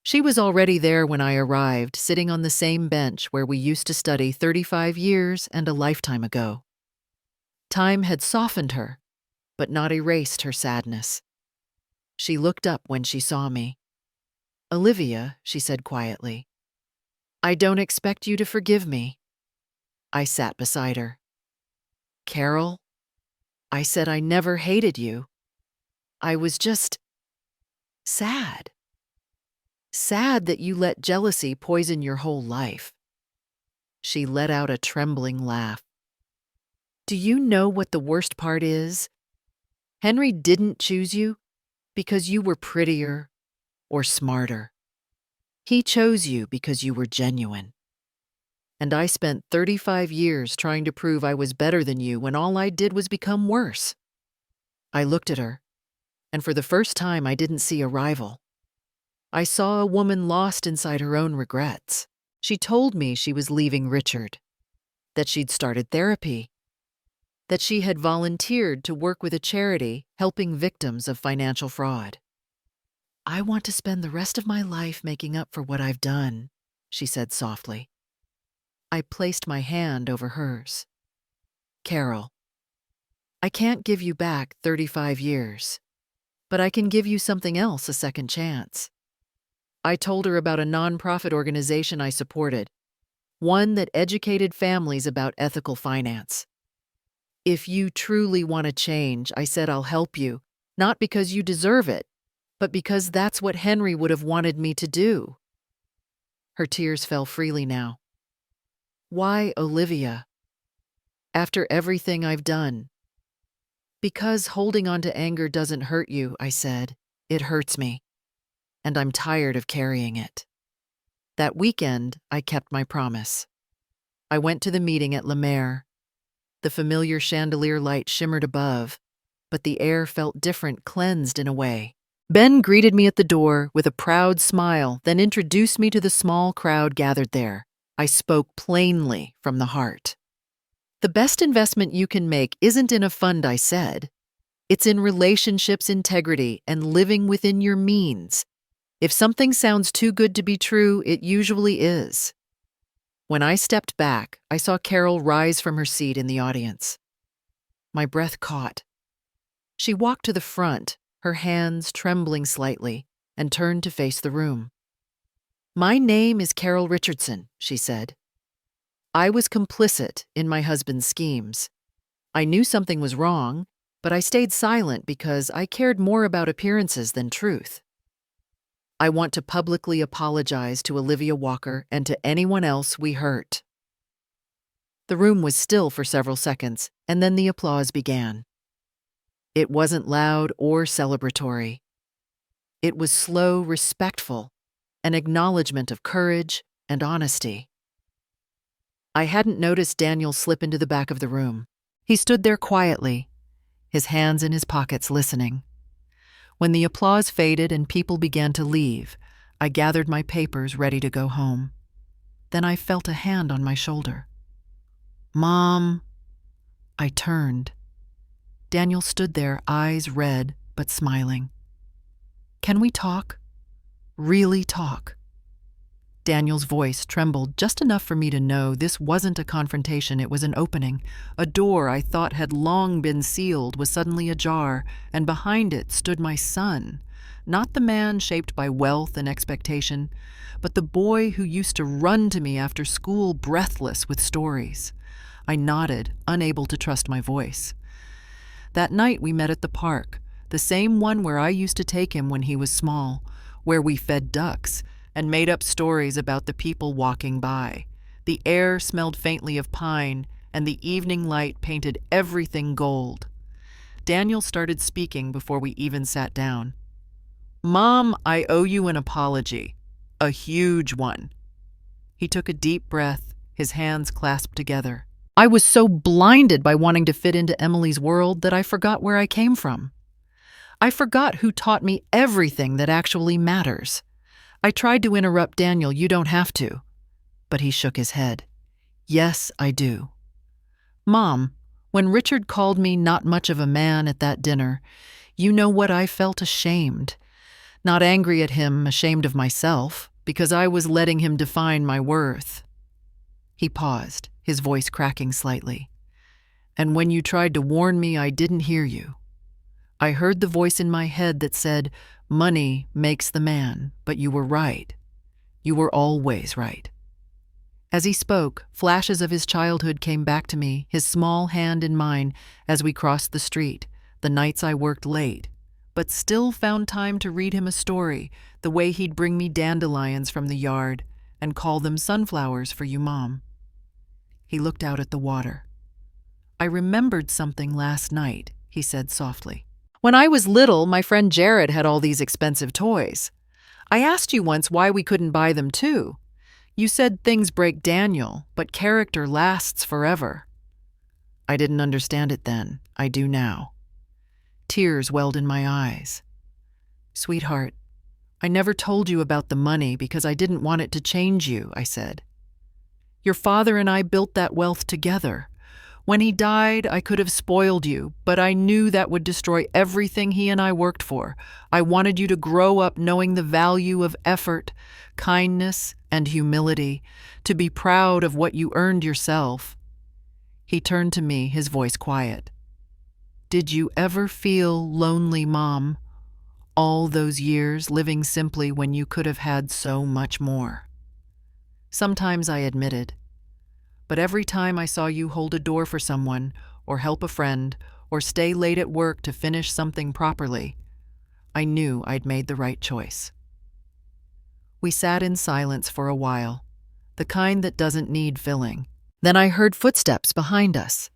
She was already there when I arrived, sitting on the same bench where we used to study 35 years and a lifetime ago. Time had softened her, but not erased her sadness. She looked up when she saw me. Olivia, she said quietly, I don't expect you to forgive me. I sat beside her. Carol, I said I never hated you. I was just sad. Sad that you let jealousy poison your whole life. She let out a trembling laugh. Do you know what the worst part is? Henry didn't choose you because you were prettier or smarter. He chose you because you were genuine. And I spent 35 years trying to prove I was better than you when all I did was become worse. I looked at her, and for the first time I didn't see a rival. I saw a woman lost inside her own regrets. She told me she was leaving Richard, that she'd started therapy, that she had volunteered to work with a charity helping victims of financial fraud. I want to spend the rest of my life making up for what I've done, she said softly. I placed my hand over hers. Carol, I can't give you back 35 years, but I can give you something else a second chance. I told her about a nonprofit organization I supported, one that educated families about ethical finance. If you truly want to change, I said I'll help you, not because you deserve it, but because that's what Henry would have wanted me to do. Her tears fell freely now. Why, Olivia? After everything I've done. Because holding on to anger doesn't hurt you, I said. It hurts me. And I'm tired of carrying it. That weekend, I kept my promise. I went to the meeting at La Mare. The familiar chandelier light shimmered above, but the air felt different, cleansed in a way. Ben greeted me at the door with a proud smile, then introduced me to the small crowd gathered there. I spoke plainly from the heart. The best investment you can make isn't in a fund, I said. It's in relationships integrity and living within your means. If something sounds too good to be true, it usually is. When I stepped back, I saw Carol rise from her seat in the audience. My breath caught. She walked to the front, her hands trembling slightly, and turned to face the room. My name is Carol Richardson, she said. I was complicit in my husband's schemes. I knew something was wrong, But I stayed silent because I cared more about appearances than truth. I want to publicly apologize to Olivia Walker and to anyone else we hurt. The room was still for several seconds, and then the applause began. It wasn't loud or celebratory. It was slow, respectful, an acknowledgement of courage and honesty. I hadn't noticed Daniel slip into the back of the room. He stood there quietly, his hands in his pockets, listening. When the applause faded and people began to leave, I gathered my papers ready to go home. Then I felt a hand on my shoulder. "Mom." I turned. Daniel stood there, eyes red but smiling. "Can we talk? Really talk?" Daniel's voice trembled just enough for me to know this wasn't a confrontation, it was an opening. A door I thought had long been sealed was suddenly ajar, and behind it stood my son. Not the man shaped by wealth and expectation, but the boy who used to run to me after school breathless with stories. I nodded, unable to trust my voice. That night we met at the park, the same one where I used to take him when he was small, where we fed ducks and made up stories about the people walking by. The air smelled faintly of pine, and the evening light painted everything gold. Daniel started speaking before we even sat down. "Mom, I owe you an apology. A huge one." He took a deep breath, his hands clasped together. I was so blinded by wanting to fit into Emily's world that I forgot where I came from. I forgot who taught me everything that actually matters. I tried to interrupt Daniel, "You don't have to." But he shook his head. "Yes, I do. Mom, when Richard called me not much of a man at that dinner, you know what I felt? Ashamed. Not angry at him, ashamed of myself, because I was letting him define my worth." He paused, his voice cracking slightly. "And when you tried to warn me, I didn't hear you. I heard the voice in my head that said, 'Money makes the man,' but you were right. You were always right." As he spoke, flashes of his childhood came back to me, his small hand in mine as we crossed the street, the nights I worked late, but still found time to read him a story, the way he'd bring me dandelions from the yard and call them sunflowers for you, Mom. He looked out at the water. "I remembered something last night," he said softly. "When I was little, my friend Jared had all these expensive toys. I asked you once why we couldn't buy them too. You said things break Daniel, but character lasts forever." I didn't understand it then. I do now. Tears welled in my eyes. "Sweetheart, I never told you about the money because I didn't want it to change you," I said. "Your father and I built that wealth together. When he died, I could have spoiled you, but I knew that would destroy everything he and I worked for. I wanted you to grow up knowing the value of effort, kindness, and humility, to be proud of what you earned yourself." He turned to me, his voice quiet. "Did you ever feel lonely, Mom? All those years living simply when you could have had so much more?" Sometimes, I admitted. But every time I saw you hold a door for someone, or help a friend, or stay late at work to finish something properly, I knew I'd made the right choice. We sat in silence for a while, the kind that doesn't need filling. Then I heard footsteps behind us.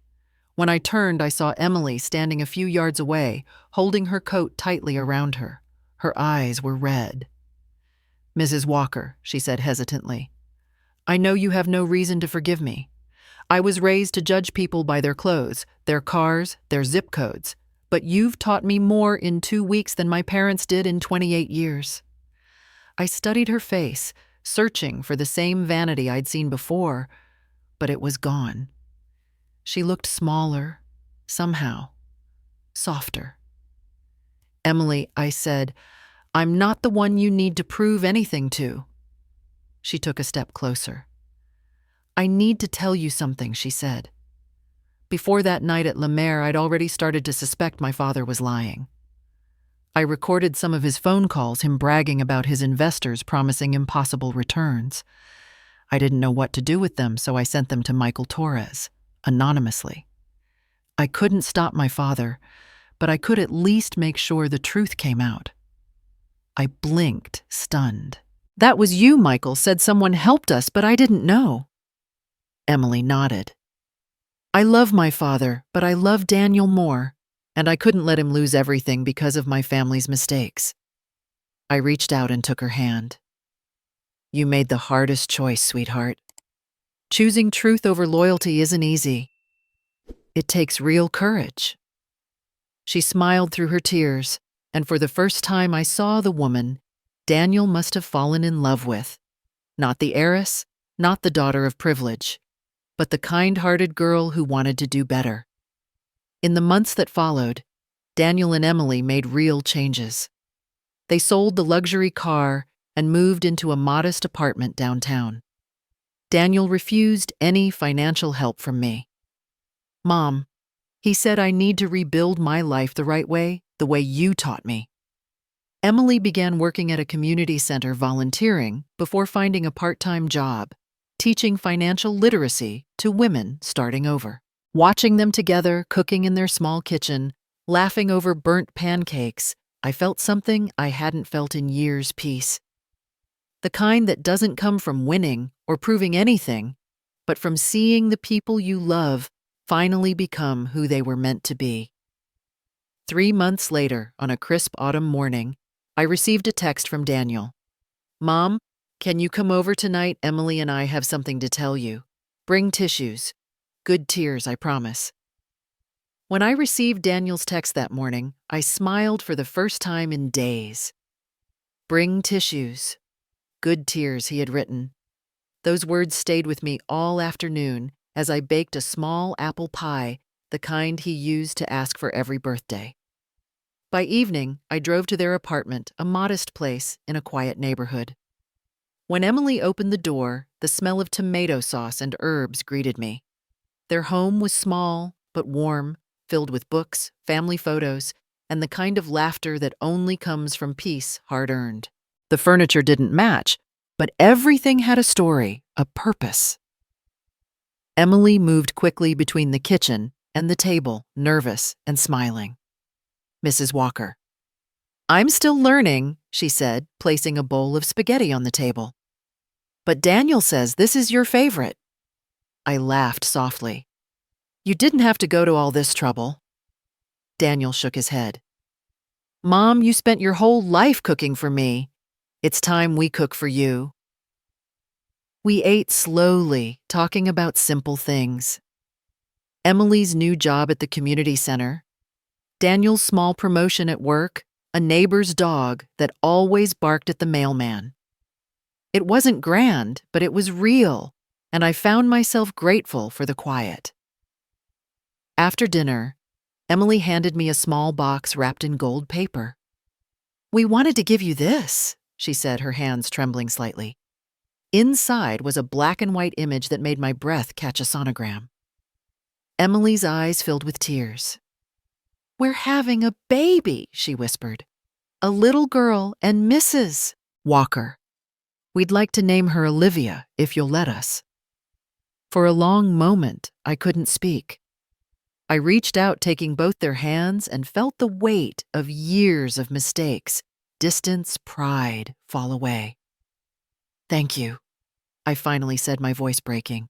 When I turned, I saw Emily standing a few yards away, holding her coat tightly around her. Her eyes were red. "Mrs. Walker," she said hesitantly, "I know you have no reason to forgive me. I was raised to judge people by their clothes, their cars, their zip codes, but you've taught me more in 2 weeks than my parents did in 28 years. I studied her face, searching for the same vanity I'd seen before, but it was gone. She looked smaller, somehow, softer. "Emily," I said, "I'm not the one you need to prove anything to." She took a step closer. "I need to tell you something," she said. Before that night at La Mer, I'd already started to suspect my father was lying. I recorded some of his phone calls, him bragging about his investors promising impossible returns. I didn't know what to do with them, so I sent them to Michael Torres, anonymously. I couldn't stop my father, but I could at least make sure the truth came out. I blinked, stunned. "That was you, Michael said someone helped us, but I didn't know." Emily nodded. "I love my father, but I love Daniel more, and I couldn't let him lose everything because of my family's mistakes." I reached out and took her hand. "You made the hardest choice, sweetheart. Choosing truth over loyalty isn't easy. It takes real courage." She smiled through her tears, and for the first time I saw the woman Daniel must have fallen in love with. Not the heiress, not the daughter of privilege, but the kind-hearted girl who wanted to do better. In the months that followed, Daniel and Emily made real changes. They sold the luxury car and moved into a modest apartment downtown. Daniel refused any financial help from me. "Mom," he said, "I need to rebuild my life the way you taught me." Emily began working at a community center volunteering before finding a part-time job, teaching financial literacy to women starting over. Watching them together, cooking in their small kitchen, laughing over burnt pancakes, I felt something I hadn't felt in years. Peace. The kind that doesn't come from winning or proving anything, but from seeing the people you love finally become who they were meant to be. 3 months later, on a crisp autumn morning, I received a text from Daniel. "Mom, can you come over tonight? Emily and I have something to tell you. Bring tissues. Good tears, I promise." When I received Daniel's text that morning, I smiled for the first time in days. Bring tissues. Good tears, he had written. Those words stayed with me all afternoon as I baked a small apple pie, the kind he used to ask for every birthday. By evening, I drove to their apartment, a modest place in a quiet neighborhood. When Emily opened the door, the smell of tomato sauce and herbs greeted me. Their home was small but warm, filled with books, family photos, and the kind of laughter that only comes from peace hard-earned. The furniture didn't match, but everything had a story, a purpose. Emily moved quickly between the kitchen and the table, nervous and smiling. "Mrs. Walker." "I'm still learning," she said, placing a bowl of spaghetti on the table. "But Daniel says this is your favorite." I laughed softly. "You didn't have to go to all this trouble." Daniel shook his head. "Mom, you spent your whole life cooking for me. It's time we cook for you." We ate slowly, talking about simple things. Emily's new job at the community center, Daniel's small promotion at work, a neighbor's dog that always barked at the mailman. It wasn't grand, but it was real, and I found myself grateful for the quiet. After dinner, Emily handed me a small box wrapped in gold paper. "We wanted to give you this," she said, her hands trembling slightly. Inside was a black and white image that made my breath catch a sonogram. Emily's eyes filled with tears. "We're having a baby," she whispered. "A little girl and Mrs. Walker. We'd like to name her Olivia, if you'll let us." For a long moment, I couldn't speak. I reached out, taking both their hands, and felt the weight of years of mistakes, distance, pride fall away. "Thank you," I finally said, my voice breaking.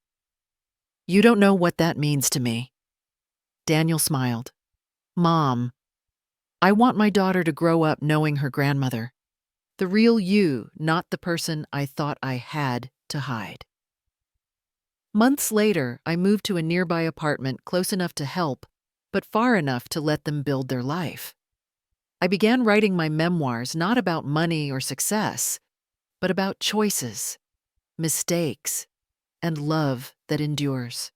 "You don't know what that means to me." Daniel smiled. "Mom, I want my daughter to grow up knowing her grandmother. The real you, not the person I thought I had to hide." Months later, I moved to a nearby apartment close enough to help, but far enough to let them build their life. I began writing my memoirs not about money or success, but about choices, mistakes, and love that endures.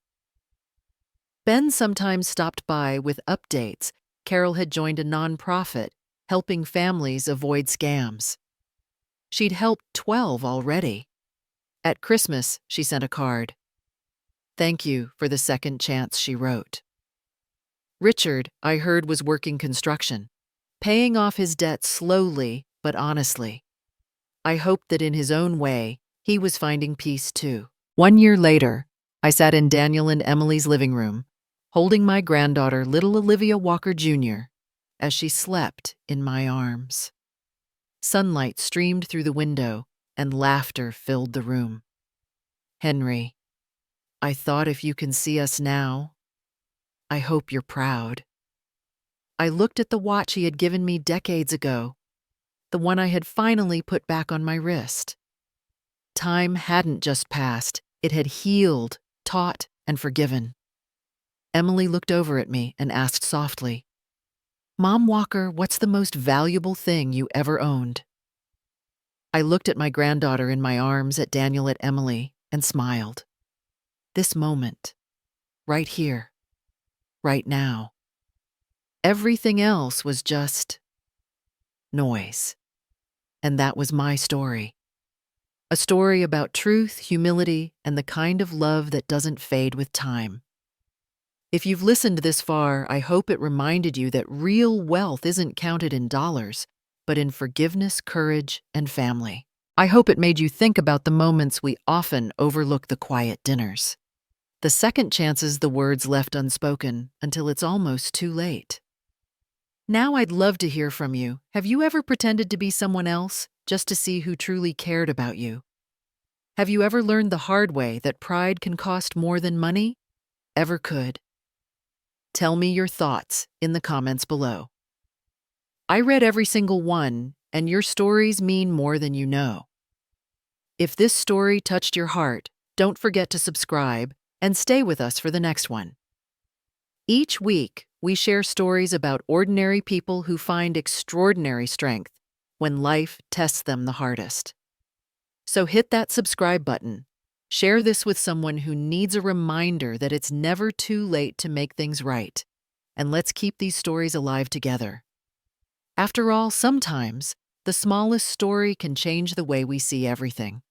Ben sometimes stopped by with updates. Carol had joined a nonprofit, helping families avoid scams. She'd helped 12 already. At Christmas, she sent a card. "Thank you for the second chance," she wrote. Richard, I heard, was working construction, paying off his debt slowly but honestly. I hoped that in his own way, he was finding peace too. 1 year later, I sat in Daniel and Emily's living room, holding my granddaughter, little Olivia Walker Jr., as she slept in my arms. Sunlight streamed through the window, and laughter filled the room. Henry, I thought if you can see us now, I hope you're proud. I looked at the watch he had given me decades ago, the one I had finally put back on my wrist. Time hadn't just passed, it had healed, taught, and forgiven. Emily looked over at me and asked softly, Mom Walker, what's the most valuable thing you ever owned? I looked at my granddaughter in my arms, at Daniel, at Emily, and smiled. This moment, right here, right now. Everything else was just noise. And that was my story. A story about truth, humility, and the kind of love that doesn't fade with time. If you've listened this far, I hope it reminded you that real wealth isn't counted in dollars, but in forgiveness, courage, and family. I hope it made you think about the moments we often overlook, the quiet dinners. The second chances, the words left unspoken until it's almost too late. Now I'd love to hear from you. Have you ever pretended to be someone else just to see who truly cared about you? Have you ever learned the hard way that pride can cost more than money ever could? Tell me your thoughts in the comments below. I read every single one, and your stories mean more than you know. If this story touched your heart, don't forget to subscribe and stay with us for the next one. Each week, we share stories about ordinary people who find extraordinary strength when life tests them the hardest. So hit that subscribe button. Share this with someone who needs a reminder that it's never too late to make things right. And let's keep these stories alive together. After all, sometimes the smallest story can change the way we see everything.